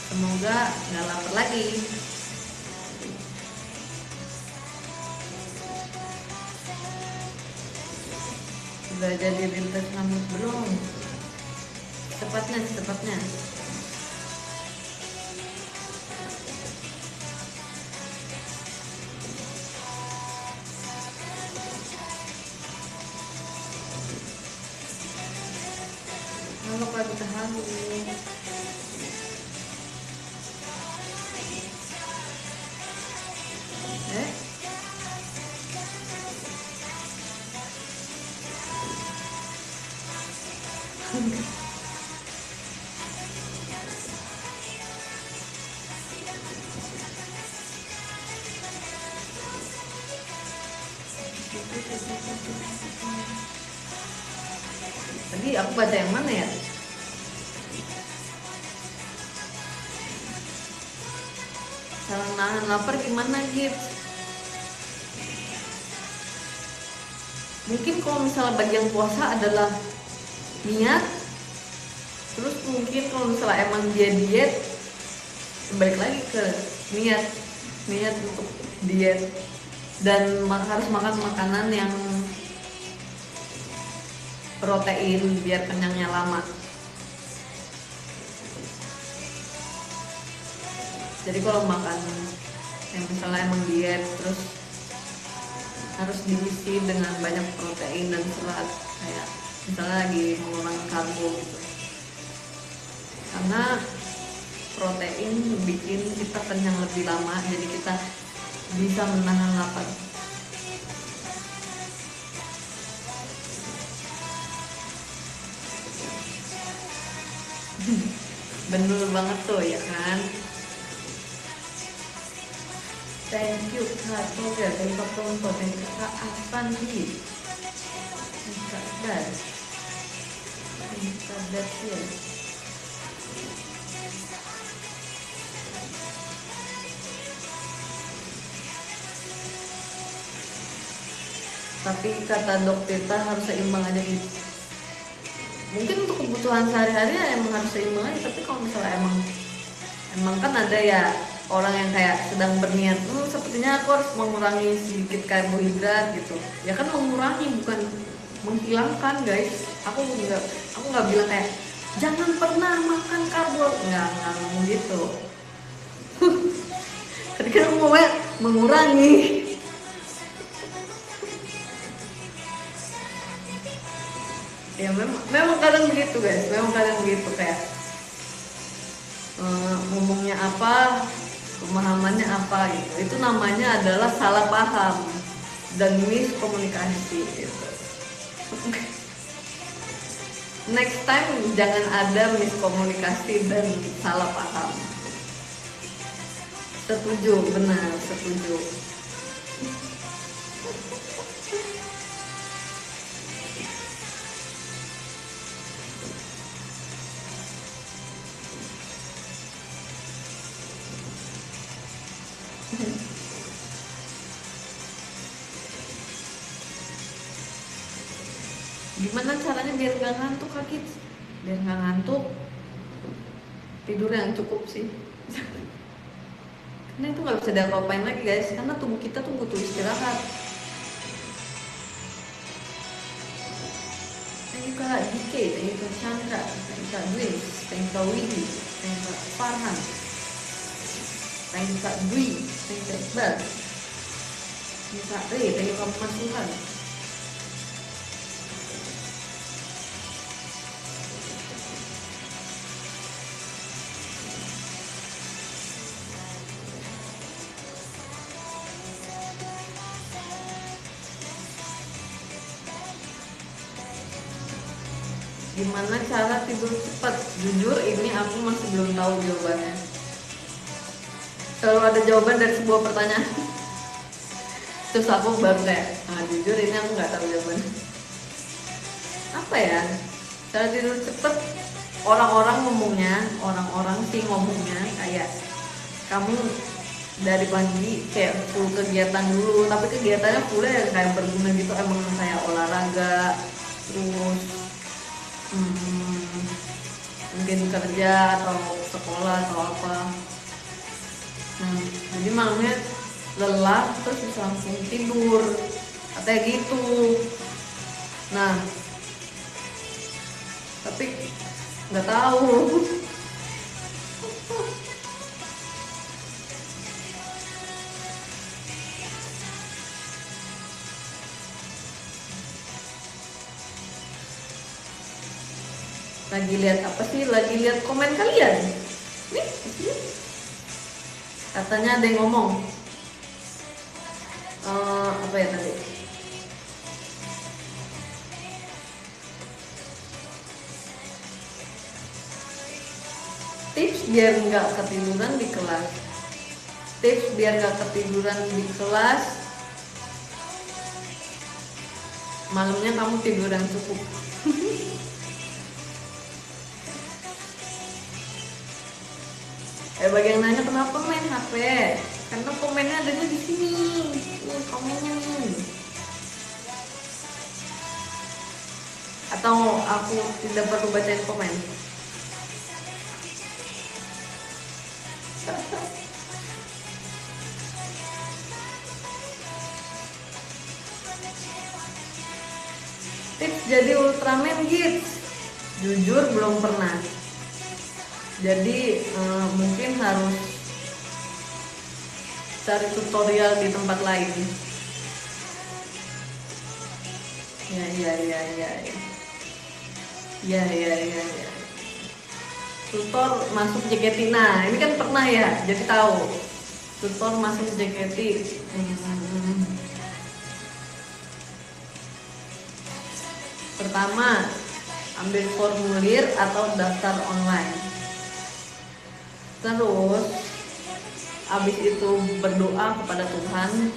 Semoga nggak lapar lagi. Sudah jadi lintas rambut belum? Cepatnya. Halo Kak Dita, halo. Tadi aku baca yang mana ya? Cara nahan lapar gimana gitu? Mungkin kalau misalnya bagian puasa adalah niat, terus mungkin kalau misalnya emang dia diet, balik lagi ke niat untuk diet dan harus makan makanan yang protein biar kenyangnya lama. Jadi kalau makan yang misalnya emang diet terus harus diisi dengan banyak protein dan serat, kayak misalnya lagi mengurangi karbo gitu, karena protein bikin kita kenyang lebih lama, jadi kita bisa menahan lapar. Bener banget tuh ya kan. Thank you Kak Toga, thank you Kak Tonto, thank you Kak Avandi, thank you Kak Dan, thank you Kak Dasil. Tapi kata dokter kita harus seimbang aja gitu. Mungkin untuk kebutuhan sehari-hari emang harus seimbang aja, tapi kalau misalnya emang kan ada ya orang yang kayak sedang berniat, sepertinya aku harus mengurangi sedikit karbohidrat gitu. Ya kan mengurangi, menghilangkan guys. Aku nggak bilang kayak jangan pernah makan karbo, nggak ngomong gitu. Ketika aku mau mengurangi. Ya memang kadang begitu guys, memang kadang begitu kayak ngomongnya apa, pemahamannya apa gitu. Itu namanya adalah salah paham dan miskomunikasi gitu. Next time jangan ada miskomunikasi dan salah paham. Setuju, benar, setuju. Gimana caranya biar nggak ngantuk Kak? Biar nggak ngantuk, tidur yang cukup sih. Karena itu nggak bisa diapa-apain lagi guys, karena tubuh kita tuh butuh istirahat. Thank you Kak Dike, thank you Kak Chandra, thank you Kak Dwi, thank you Kak Widi, thank you Kak Farhan, thank you Kak Dwi, thank you Kak Iqbal, thank you Kak Ri, thank you Kak Mas Tuhan. Gimana cara tidur cepat? Jujur ini aku masih belum tahu jawabannya. Kalau ada jawaban dari sebuah pertanyaan, terus aku baru kayak, jujur ini aku nggak tahu jawabannya. Apa ya? Cara tidur cepat? Orang-orang sih ngomongnya kayak kamu dari pagi kayak full kegiatan dulu, tapi kegiatannya full ya kayak berguna gitu, emang kayak olahraga, terus mungkin kerja atau sekolah atau apa. Nah, jadi malamnya lelah terus bisa langsung tidur katanya gitu. Nah, tapi nggak tahu. Lagi lihat apa sih? Lagi lihat komen kalian. Nih, katanya ada yang ngomong. Apa ya tadi? Tips biar nggak ketiduran di kelas. Tips biar nggak ketiduran di kelas. Malamnya kamu tidur yang cukup. Bagi yang nanya kenapa main HP? Karena komennya adanya di sini. Komennya nih. Atau aku tidak perlu bacain komen? Tips jadi Ultraman Kids? Jujur belum pernah. Jadi mungkin harus cari tutorial di tempat lain. Ya. Tutor masuk JKT. Nah, ini kan pernah ya, jadi tahu. Tutor masuk JKT. Pertama, ambil formulir atau daftar online. Terus habis itu berdoa kepada Tuhan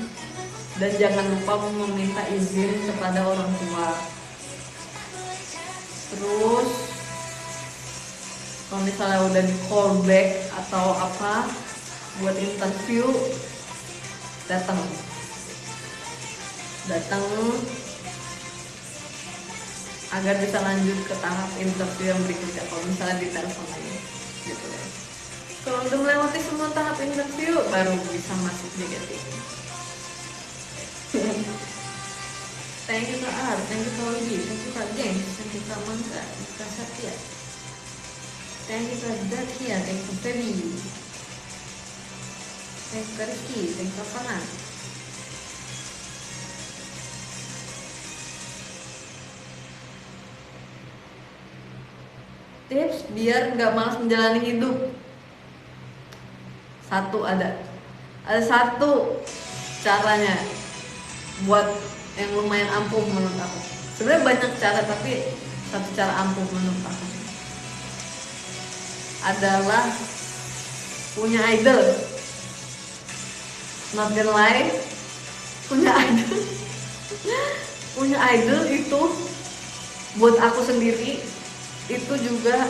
dan jangan lupa meminta izin kepada orang tua. Terus kalau misalnya udah di call back atau apa buat interview, datang agar bisa lanjut ke tahap interview yang berikutnya kalau misalnya ditelepon lagi gitu ya. Kalau udah melewati semua tahap interview baru bisa masuk JKT. Thank you Kak Ar, thank you Kak Widi, thank you Kak James, thank you Kak Mangga, thank you Kak Satya, thank you Kak Zakia, thank you Feby, thank you Kak Rizky, thank you Kak Farhan. Tips biar nggak malas menjalani hidup. Ada satu caranya buat yang lumayan ampuh menurut aku. Sebenarnya banyak cara, tapi satu cara ampuh menurut aku adalah punya idol. Not gonna lie, punya idol punya idol itu buat aku sendiri itu juga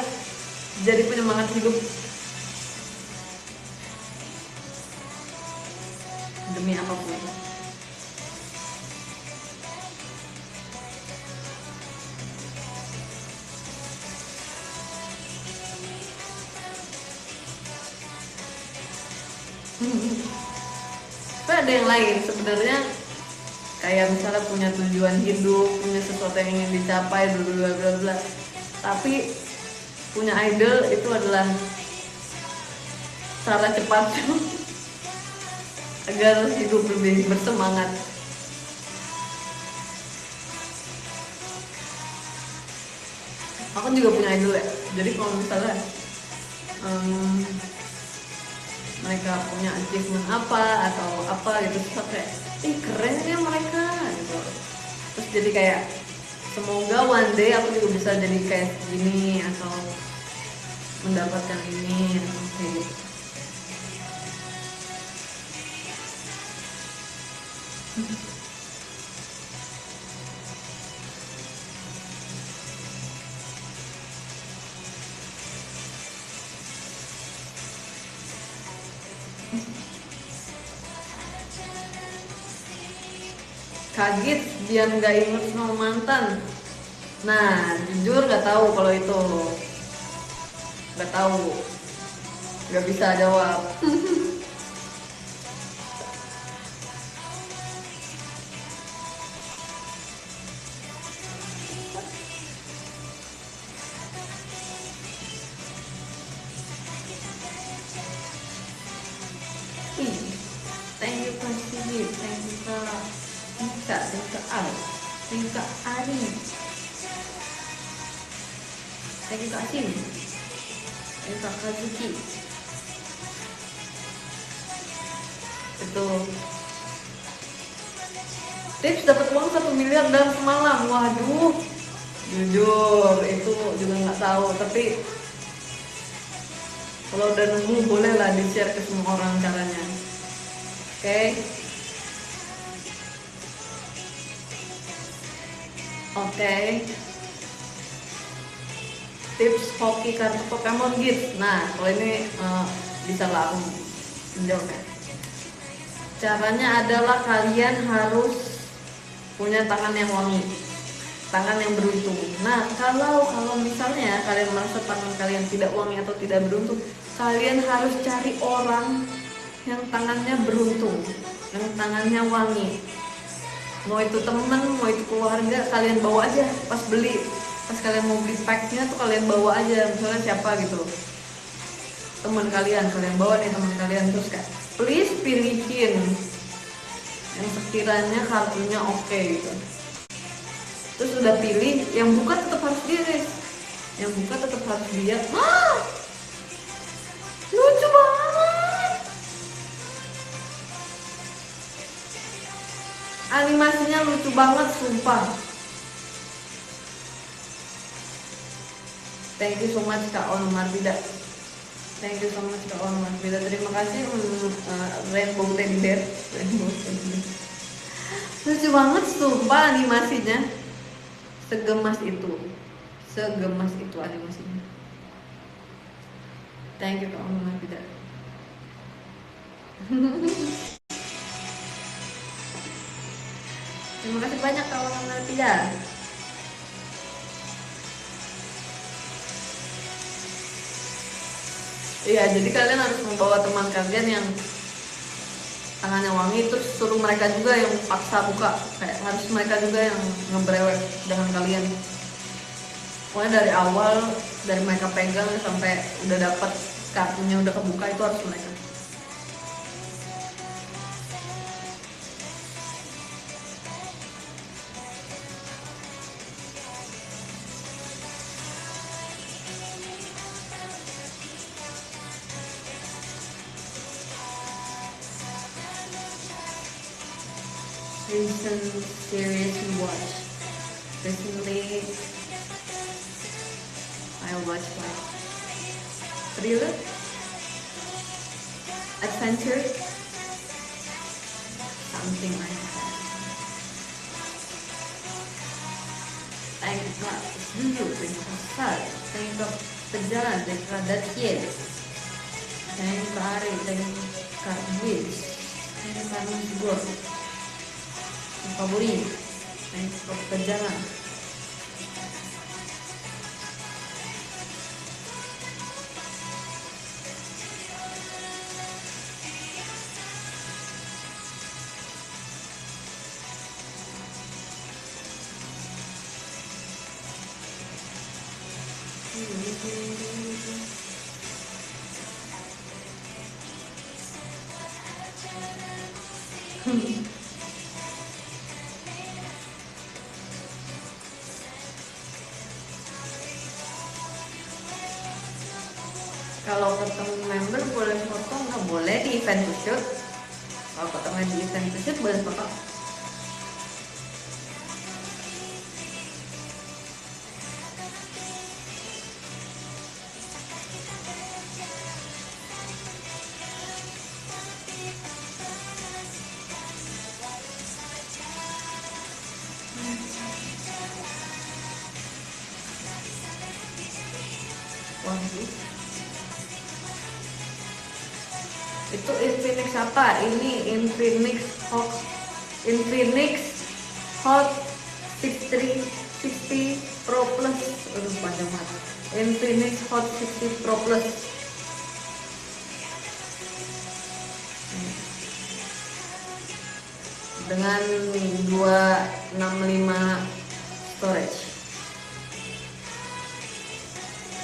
jadi penyemangat hidup. Demi apapun. Tapi ada yang lain sebenarnya, kayak misalnya punya tujuan hidup, punya sesuatu yang ingin dicapai, bla bla bla. Tapi punya idol itu adalah cara cepat agar hidup lebih bersemangat. Aku juga punya idol ya. Jadi kalau misalnya mereka punya achievement apa atau apa gitu, terus kayak keren ya mereka gitu. Terus jadi kayak semoga one day aku juga bisa jadi kayak gini atau mendapatkan ini atau kayak gitu. Kaget dia nggak inget sama mantan. Nah jujur nggak tahu kalau itu, nggak tahu, nggak bisa jawab. Thank you Kak Sigit, thank you Kak Ika, thank you Kak Al, thank you Kak Ari, thank you Kak Sim, thank you Kak Kazuki. Itu tips dapat uang 1 miliar dalam semalam. Waduh, jujur itu juga nggak tahu, tapi kalau udah nemu boleh lah di share ke semua orang caranya. Oke. Tips hoki kartu Pokemon gitu. Nah kalau ini bisa lah aku menjawab ya. Caranya adalah kalian harus punya tangan yang wangi, tangan yang beruntung. Nah kalau misalnya kalian merasa tangan kalian tidak wangi atau tidak beruntung, kalian harus cari orang yang tangannya beruntung, yang tangannya wangi. Mau itu temen, mau itu keluarga, kalian bawa aja pas beli. Pas kalian mau beli packnya tuh kalian bawa aja. Misalnya siapa gitu, teman kalian bawa nih teman kalian. Terus kayak please pilihin yang sekiranya kartunya oke gitu. Terus udah pilih, yang buka tetap harus dia guys, yang buka tetap harus dia. Lucu banget, animasinya lucu banget sumpah. Thank you so much Kak On Marbida, thank you so much Kak On Marbida. Terima kasih Rainbow Teddy Bear. Lucu banget sumpah animasinya, segemas itu animasinya. Thank you Kak On Marbida. Terima kasih banyak Kak On Marbida. Iya, jadi kalian harus membawa teman kalian yang tangannya wangi, terus suruh mereka juga yang paksa buka, kayak harus mereka juga yang ngebrewek dengan kalian. Pokoknya dari awal, dari mereka pegang sampai udah dapat kartunya udah kebuka itu harus mereka. Recent series you watch. Recently, I watched like thriller, adventure, something like that. Tengok dulu, tengok pasal, tengok berjalan, tengok datiel, tengok tarik, tengok duit, tengok kanun gor, favorit, tengok berjalan. Kalau ketemu member boleh foto, nggak boleh di event to shoot. Kalau ketemu di event to shoot boleh foto. Waduh. Itu Infinix apa? Ini Infinix Hot 60 Pro Plus. Aduh panjang banget. Infinix Hot 60 Pro Plus. Dengan 265 storage.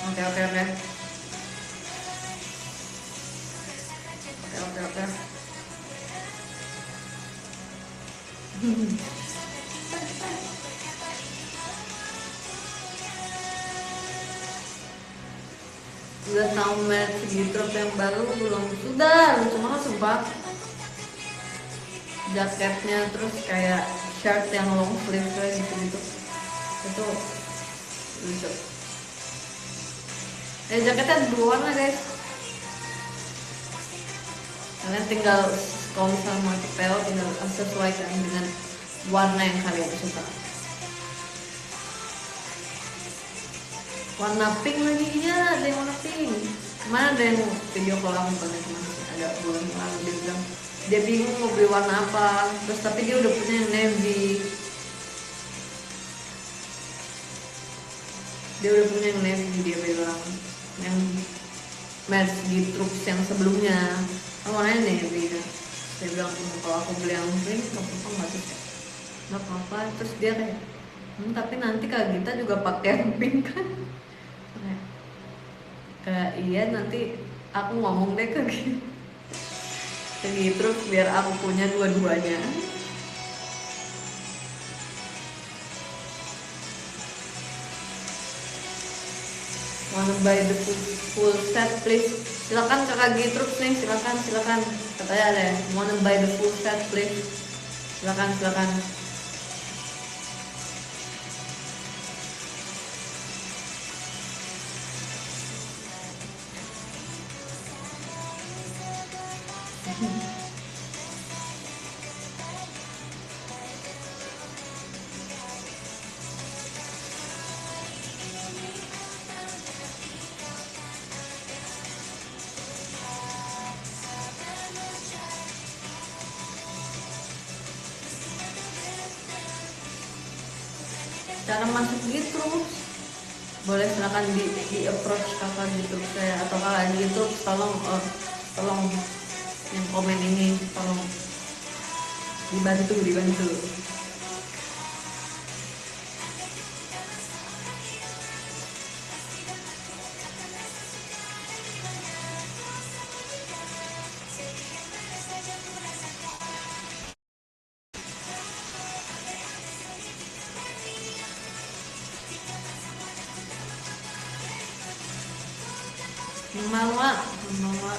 Oke. Udah tahu merek Segitrop yang baru belum? Sudah, lucu banget sumpah. Jaketnya terus kayak shirt yang long sleeve gitu. Itu lucu. Jaketnya dua warna guys. Kalian tinggal kalau misalnya mau cepel tinggal sesuaikan dengan warna yang kalian suka. Warna pink lagi, iya ada yang warna pink. Kemana ada yang video call aku bukan kemana, ada bulan lalu dia bilang dia bingung mau beli warna apa, terus tapi dia udah punya yang navy. Dia bilang yang match di troops yang sebelumnya warnanya navy kan. Dia bilang kalau aku beli yang pink nggak apa-apa, nggak sih, nggak apa-apa. Terus dia kayak tapi nanti Kak Gita juga pakai yang pink kan. Kayak iya, nanti aku ngomong deh ke gitu biar aku punya dua-duanya. Wanna buy the full set please? Silakan Kakak Gitruk nih, silakan. Katanya ada ya, wanna buy the full set please? Silakan. Cara masuk gitu boleh, silakan di approach Kakak gitu saya atau Kakak gitu, tolong yang komen ini tolong dibantu. Mama, mama.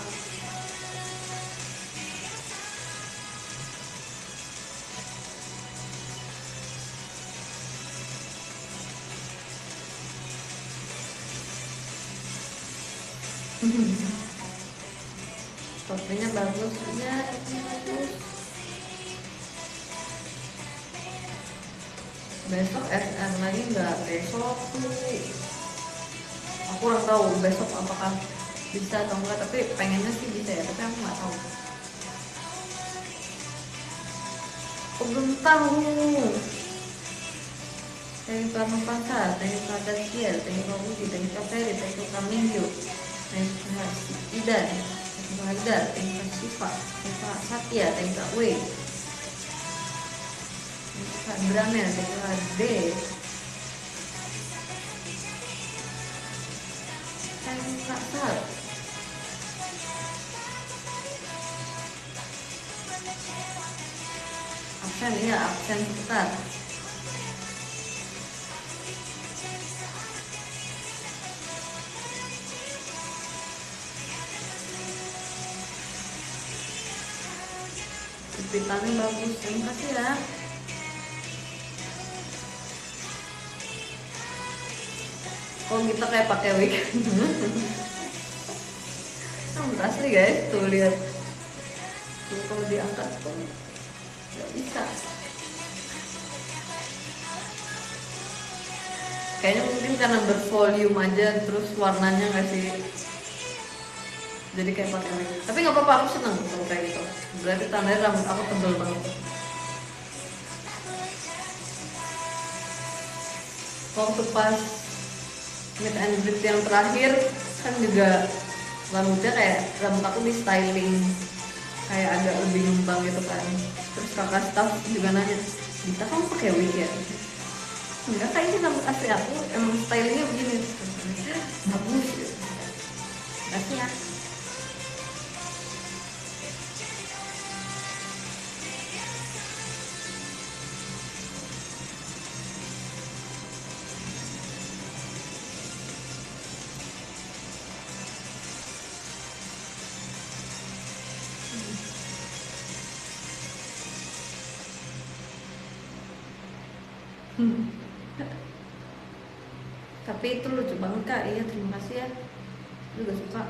Fotonya bagus ya, ini bagus. Besok SR lagi nggak? Besok tuh aku kurang tahu besok apakah bisa atau enggak, tapi pengennya sih bisa ya, tapi aku nggak tahu. Aku belum tahu. Thank you Karno Pasar, thank you Kak Dacia, thank you Kak Budi, thank you Kak Ferry, thank you Kak Minggu, thank you Kak Idan, thank you Kak Haidar, thank you Kak Siva, thank you Kak Satya, thank you Kak Wei, thank you Kak Bramel, thank you Kak D, thank you Kak Sal. Absen ya, absen sebentar. Jepitannya bagus, terima kasih ya. Kok kita kayak pakai wig? Asli guys, tuh lihat. Tuh kalau diangkat tuh nggak bisa. Kayaknya mungkin karena bervolume aja, terus warnanya nggak sih, jadi kayak pakai wig. Tapi nggak apa-apa, aku seneng kalau kayak gitu. Berarti tandanya rambut aku tebel banget. Waktu pas meet and greet yang terakhir kan juga rambutnya kayak rambut aku di styling kayak agak lebih ngembang gitu kan. Terus kakak staff juga nanya, Dita kamu pakai wig ya? Enggak, kayak ini rambut asli aku, emang stylingnya begini. Bagus gitu. Kasih ya. Tapi itu lucu banget Kak, iya terima kasih ya, aku juga suka.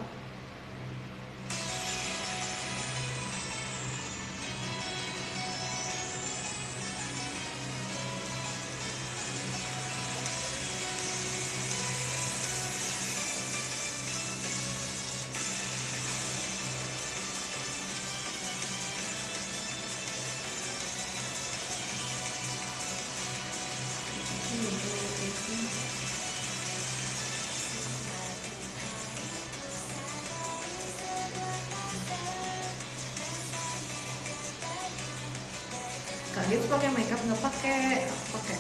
Kak gitu pakai makeup nggak pakai, aku pakai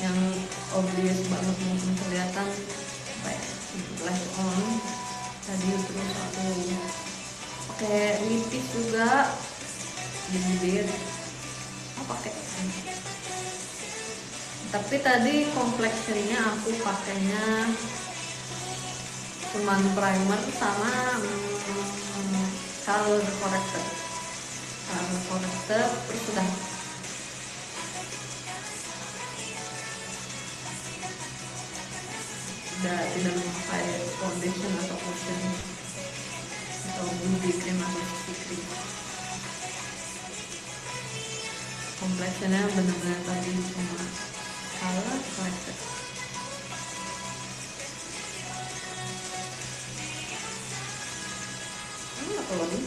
yang obvious banget mungkin kelihatan kayak flash on tadi, terus aku pakai lipstick juga di bibir, aku pakai. Tapi tadi complexionnya aku pakainya cuman primer sama color corrector, terus udah. Tidak memakai foundation atau cushion atau BB cream atau CC cream. Kompleksnya benar-benar tadi cuma color corrector. Nggak perlu nih.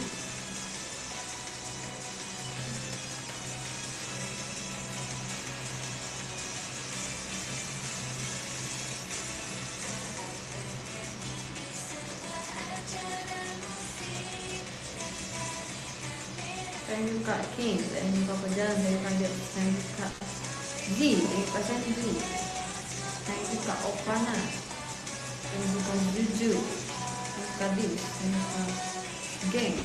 thank you Kak King, thank you Kak Pejalan, thank you Kak Jet, thank you Kak Z, thank you Kak Sandy, thank you Kak Opana, thank you Kak Juju, thank you Kak Div, thank you Kak Geng.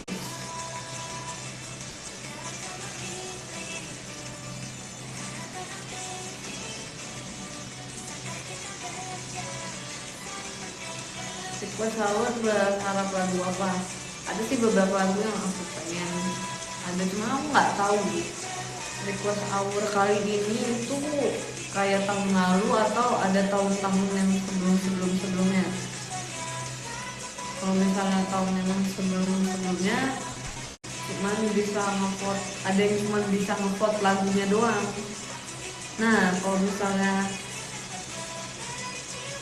Request sahur berharap lagu apa? Ada sih beberapa lagu yang aku pengen ada, cuma aku nggak tahu request hour kali ini itu kayak tahun lalu atau ada tahun-tahun yang sebelumnya. Kalau misalnya tahun yang sebelumnya cuman bisa ngevote, ada yang cuma bisa ngevote lagunya doang. Nah kalau misalnya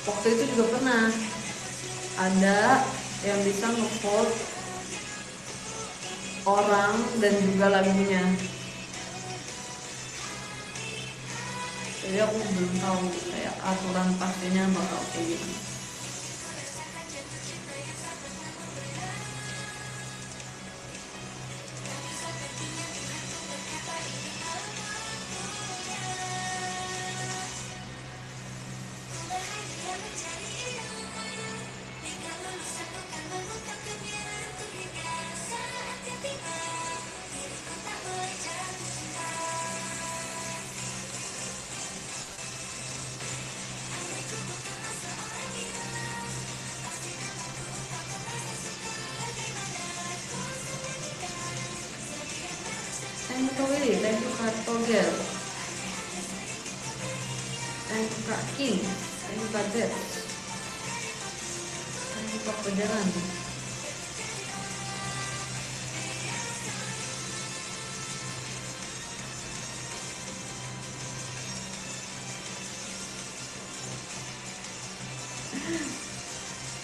waktu itu juga pernah ada yang bisa ngevote orang dan juga lagunya. Jadi aku belum tahu kayak aturan pastinya bakal kayak gitu. Thank you Willy, thank you Kak Togel, thank you Kak King, thank you Kak Jet, thank you Kak Pejalan.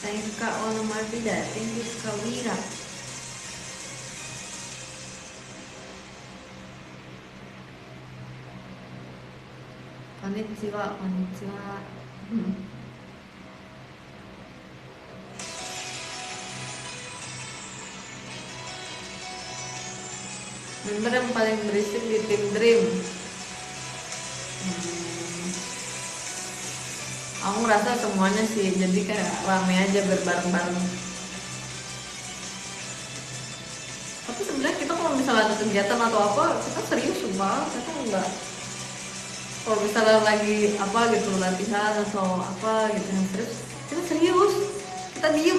Thank you Kak Ono Marvida, thank you Kak Wira. Konnichiwa, konnichiwa. Member yang paling berisik di tim Dream. Aku ngerasa semuanya sih, jadi kayak rame aja berbareng-bareng. Tapi sebenarnya kita kalau misalnya ada kegiatan atau apa, kita serius sumpah, kita enggak. Kalau misalnya lagi apa gitu latihan atau apa gitu yang serius, kita serius, kita diem.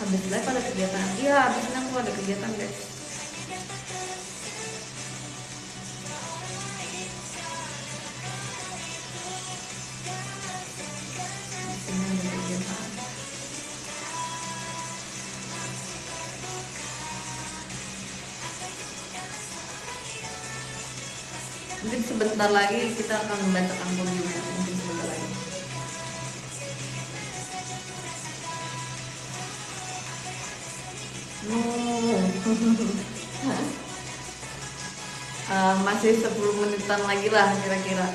Habis live ada kegiatan, iya habis ini aku ada kegiatan guys. Mungkin sebentar lagi kita akan membacakan podiumnya, mungkin sebentar lagi. Masih 10 menitan lagi lah kira-kira.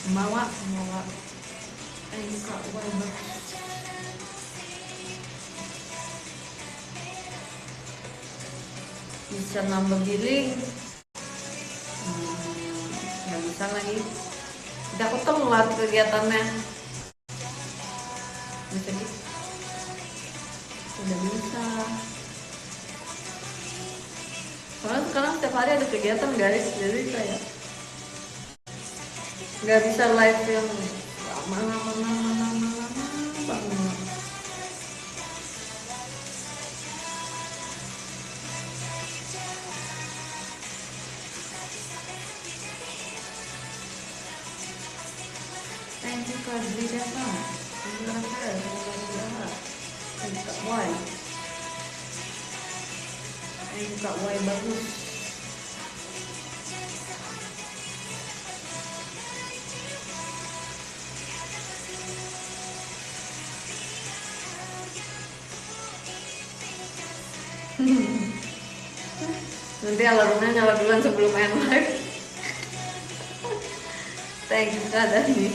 Bawa Kak Wabah. Bisa nambah giling, nggak bisa lagi. Udah aku telat kegiatannya. Bisa gitu, udah bisa. Soalnya sekarang setiap hari ada kegiatan guys, jadi kayak nggak bisa live yang lama banget. Thank you Kak Dwi Deva, thank you Rafael, thank you Kak Dwi, thank you Kak Boy, thank you Kak Wai bagus. Nanti alarmnya nyala duluan sebelum end live. Thank you Kak Dani.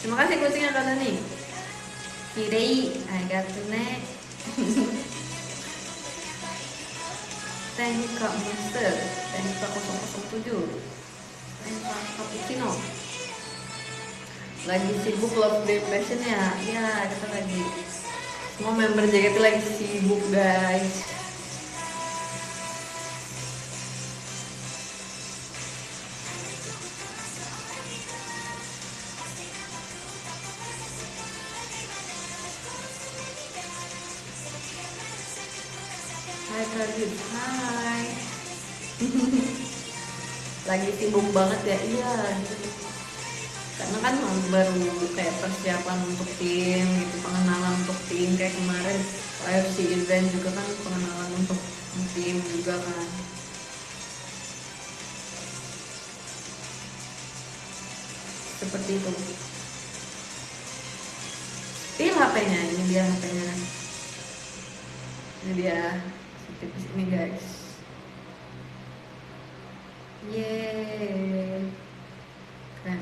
Terima kasih kucingnya Kak Dani. Kirei, arigatone. Thank you Kak Monster. Thank you Kak 007. Thank you Kak Cappuccino. Lagi sibuk Love Day Passion ya? Ya, kita lagi. Semua member JKT lagi sibuk guys. Hai Kak, hai. Lagi sibuk banget ya, iya. Karena kan baru kayak persiapan untuk tim gitu, pengenalan untuk tim kayak kemarin AFC event juga kan pengenalan untuk tim juga kan. Seperti itu. Ini HP-nya, ini dia HP-nya. Ini dia setipis ini guys. Yeay. Keren.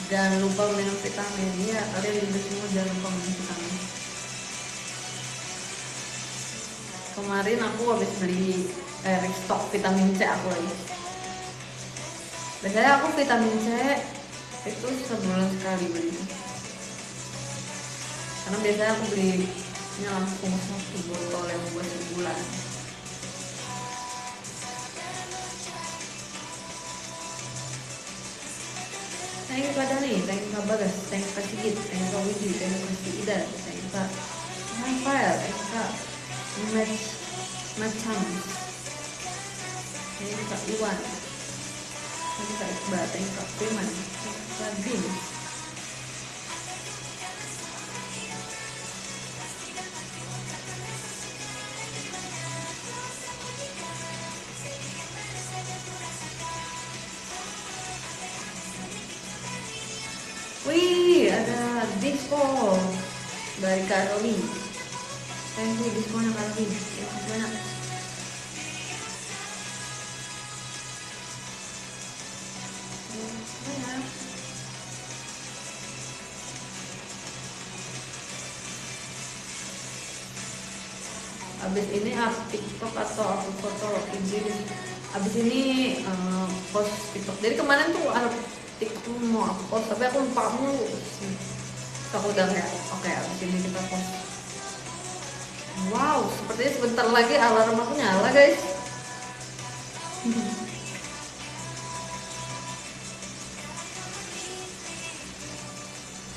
Jangan lupa minum vitamin ya, kalian juga semua jangan lupa minum vitamin. Kemarin aku habis beli restock vitamin C aku lagi. Biasanya aku vitamin C itu sebulan sekali beli. Karena biasanya aku belinya langsung satu botol yang buat sebulan. Thank you Kak Dani, thank you Kak Bagas, thank you Kak Sigit, thank you Kak Widi, thank you Kak Ida, thank you Kak Rafael, thank you Kak Macam, thank you Kak Iwan, thank you Kak Iqbal, thank you Kak Firman, thank you Kak Bin. Wih, ada disco dari Kak Roni. Thank you diskonnya Kak Roni. Terima kasih banyak. Abis ini up TikTok atau upload foto IG. Abis ini post TikTok. Jadi kemarin tuh ada TikTok mau aku post, tapi aku lupa mulu. Aku udah kayak, oke, abis ini kita post. Wow, sepertinya sebentar lagi alarm aku nyala guys.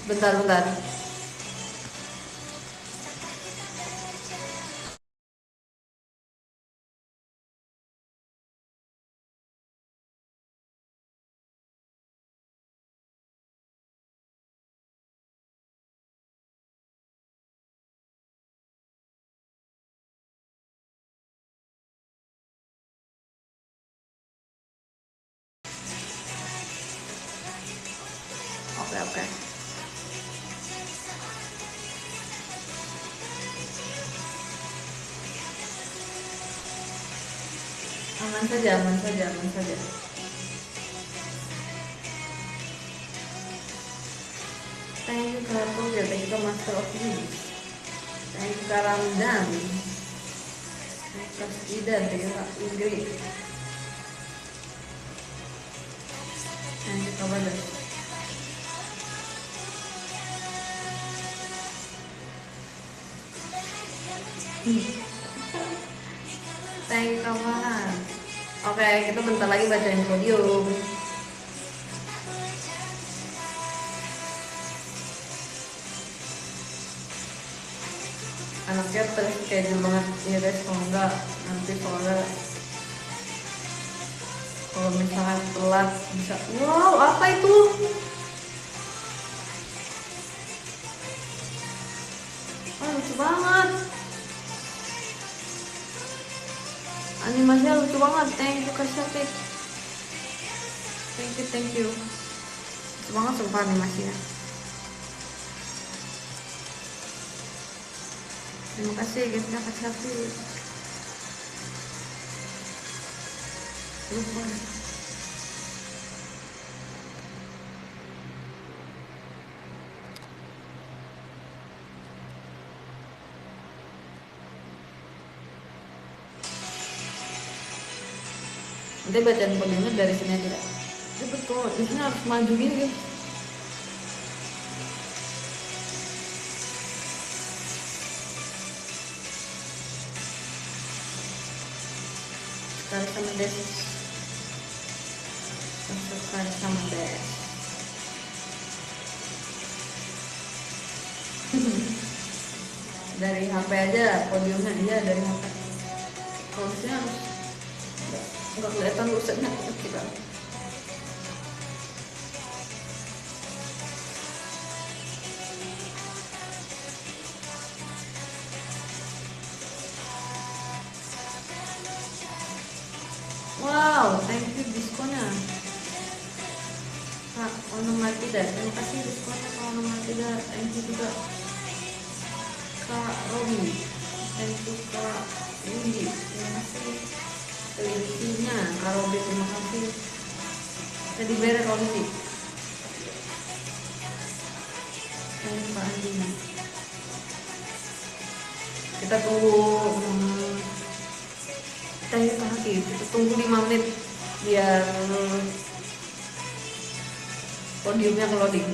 Bentar. Oke. Aman saja. Thank you Kak Togel, thank you Kak Master of News, thank you Kak Ramdan, thank you Kak Idan, thank you Kak Ingrid, thank you Kak Badas. Thank you Kak Mahan. Oke, kita bentar lagi bacain podium. anaknya terschedule banget ya guys, kalau enggak nanti soalnya kalau misalnya telat bisa. Wow, apa itu? Oh, lucu banget, animasinya lucu banget. Thank you Kak Syafiq, thank you, lucu banget sumpah animasinya. Terima kasih guysnya Kak Syafiq. Lupa. Nanti bacaan podiumnya dari sini aja. Ya betul, di sini harus maju gini guys. Sekali sama Des, sekali sama Des. Dari HP aja podiumnya, dia dari HP. Kalau di sini harus nggak kelihatan lusannya kecil banget. Wow, thank you diskonnya Kak Onomatida, terima kasih diskonnya Kak Onomatida. Thank you juga Kak Robi, thank you Kak Windy, terima kasih kelintinya Kak Robi, terima kasih. Jadi beres Kak Windy, thank you Kak Andi. Kita tunggu thank you Kak Haki, kita tunggu 5 menit biar podiumnya loading.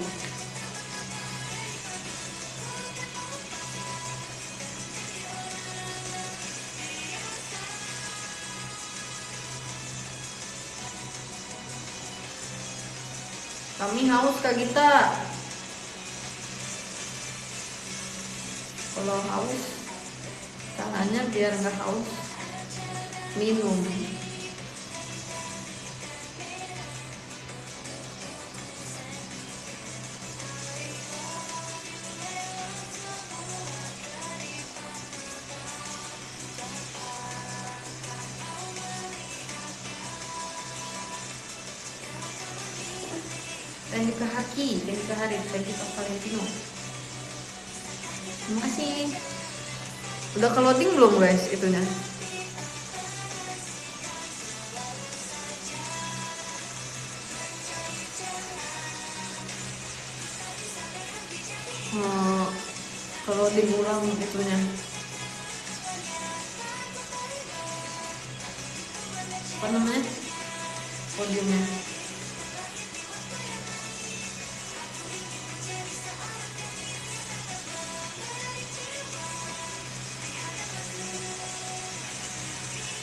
Kami haus Kak Gita. Kalau haus, caranya biar nggak haus, minum. Thank you Kak Haki, thank you Kak Haris, thank you Kak Valentino. Terima kasih. Udah ke loading belum guys itunya? Ke loading ulang itunya. Apa namanya? Podiumnya.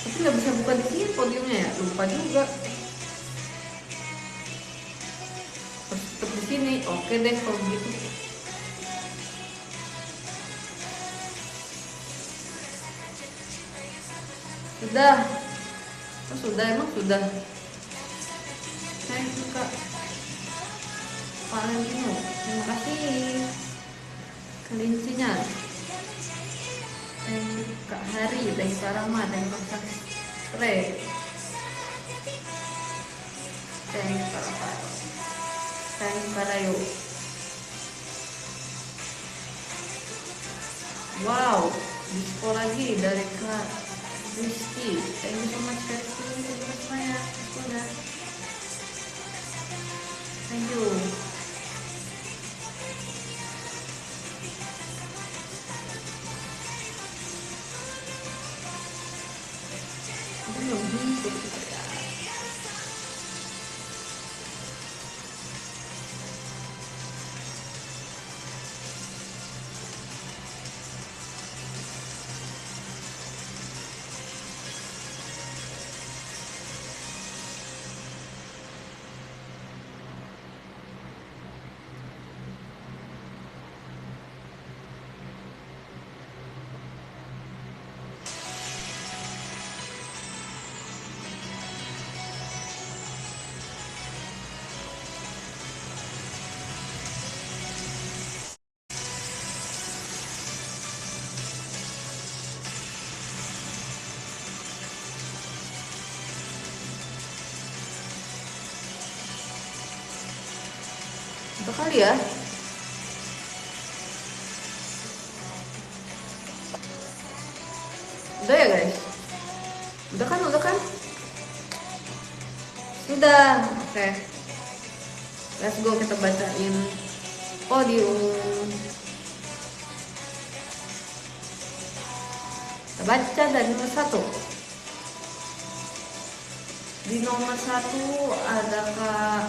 Tapi nggak bisa buka di sini podiumnya ya, lupa juga. Harus tetap di sini. Oke deh kalau gitu. Sudah. Oh, sudah, emang sudah. Saya suka Valentino. Terima kasih kelincinya. Thank you Kak Hari, thank you Kak Rama, thank you Kak Sre, thank you Kak Rafael, thank you Kak Rayo. Wow, disco lagi dari Kak Rizky. Thank you so much Kak Rizky, terima kasih banyak diskonnya. Thank you. Belum hidup ya. Udah kali ya. Udah ya guys. Udah kan, udah kan? Sudah. Oke. Let's go, kita bacain podium. Kita baca dari nomor 1. Di nomor 1 ada Kak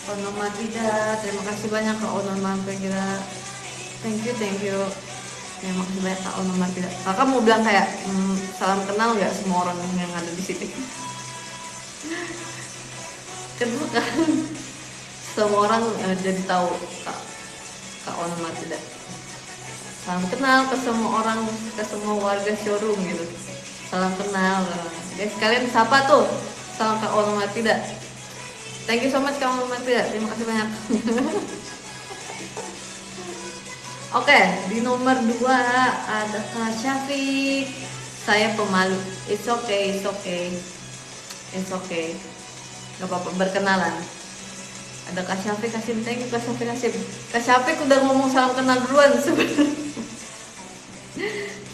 Onomatida. Terima kasih banyak Kak Onomatida. Thank you. Terima kasih banyak Kak Onomatida. Kakak mau bilang kayak salam kenal nggak semua orang yang ada di sini? Kenal kan? Semua orang jadi tahu Kak Onomatida. Salam kenal ke semua orang, ke semua warga showroom gitu. Salam kenal. Guys, kalian siapa tuh? Salam Kak Onomatida. Thank you so much Kak Onomatida. Terima kasih banyak. Oke, di nomor 2 ada Kak Syafiq. Saya pemalu. It's okay. Gak apa-apa, berkenalan. Ada Kak Syafiq Kasim. Thank you Kak Syafiq Kasim. Kak Syafiq udah ngomong salam kenal duluan sebenarnya.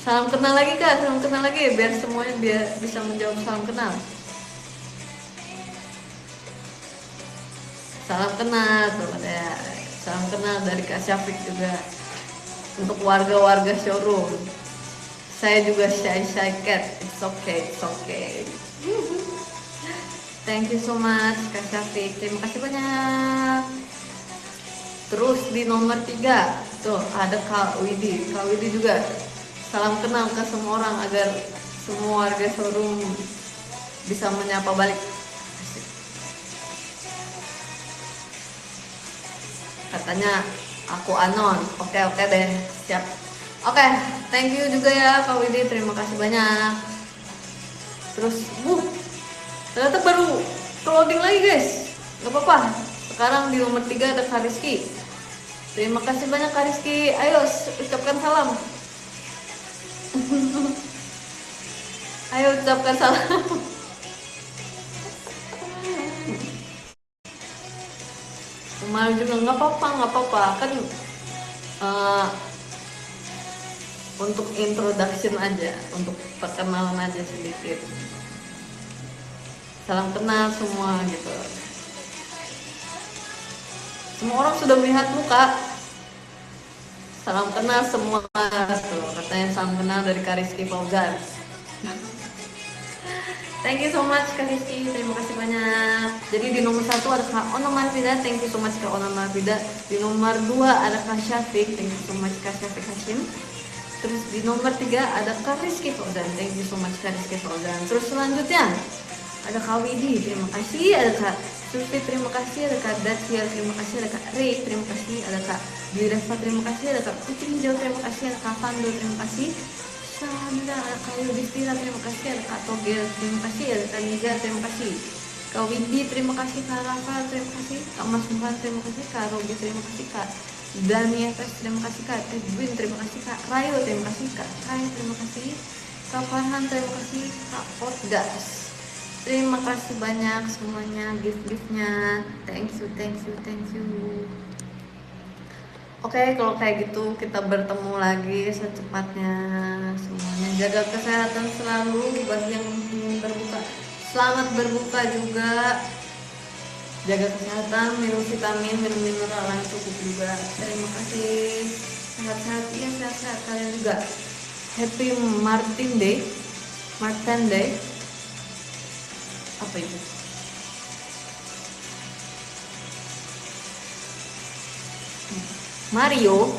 Salam kenal lagi Kak, salam kenal lagi biar semuanya bisa menjawab salam kenal. Salam kenal tuh, ada salam kenal dari Kak Syafiq juga untuk warga-warga showroom. Saya juga shy cat. It's okay. Thank you so much Kak Syafiq. Terima kasih banyak. Terus di nomor 3 tuh ada Kak Widi. Kak Widi juga salam kenal ke semua orang agar semua warga showroom bisa menyapa balik. Katanya aku anon. Oke deh, siap. Oke, thank you juga ya Kak Widi, terima kasih banyak. Terus ternyata baru clothing lagi guys. Gak apa-apa. Sekarang di nomor 3 ada Kak Rizky. Terima kasih banyak Kak Rizky. Ayo ucapkan salam. Ayo ucapkan salam. Malu juga nggak apa-apa kan untuk introduction aja, untuk perkenalan aja sedikit. Salam kenal semua gitu. Semua orang sudah melihat muka. Salam kenal semua tuh, katanya salam kenal dari Kak Rizky Fauzan. Thank you so much Kak Rizky, terima kasih banyak. Jadi di nomor 1 ada Kak Onomatida, thank you so much Kak Onomatida. Di nomor 2 ada Kak Syafiq, thank you so much Kak Syafiq Hashim. Terus di nomor 3 ada Kak Rizky Fauzan, thank you so much Kak Rizky Fauzan. Terus selanjutnya ada Kak Widi, terima kasih. Ada Kak Sufi, terima kasih. Ada Kak Dacia, terima kasih. Ada Kak Ray, terima kasih. Ada Kak Direva, terima kasih. Ada Kak Putri Hijau, terima kasih. Ada Kak Fando, terima kasih. Sandra, ada Kak Yudhistira, terima kasih. Ada Kak Togel, terima kasih. Ada Kak Niza, terima kasih. Kak Widi, terima kasih. Kak Rafa, terima kasih. Kak Mas Muhan, terima kasih. Kak Robi, terima kasih. Kak Dani FS, terima kasih. Kak Edwin, terima kasih. Kak Rayo, terima kasih. Kak Rai, terima kasih. Kak Farhan, terima kasih. Kak Otgas, terima kasih banyak semuanya gift-giftnya. Thank you. Oke, kalau kayak gitu kita bertemu lagi secepatnya semuanya. Jaga kesehatan selalu bagi yang ingin berbuka. Selamat berbuka juga. Jaga kesehatan, minum vitamin, minum mineral yang cukup juga. Terima kasih. Sehat-sehat, ya sehat-sehat kalian juga. Happy Martin Day. Apa itu? Mario.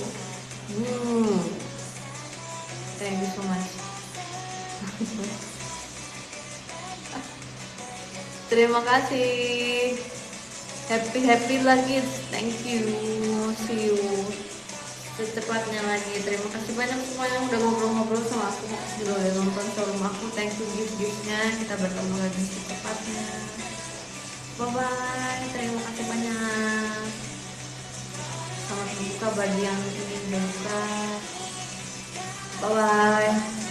Thank you so much. Terima kasih. Happy lagi. Thank you. See you secepatnya lagi. Terima kasih banyak semua yang udah ngobrol-ngobrol sama aku. Makasih udah nonton showroom aku. Thank you gift-giftnya. Kita bertemu lagi secepatnya. Bye bye. Terima kasih banyak. Selamat berbuka bagi yang ingin berbuka. Bye bye.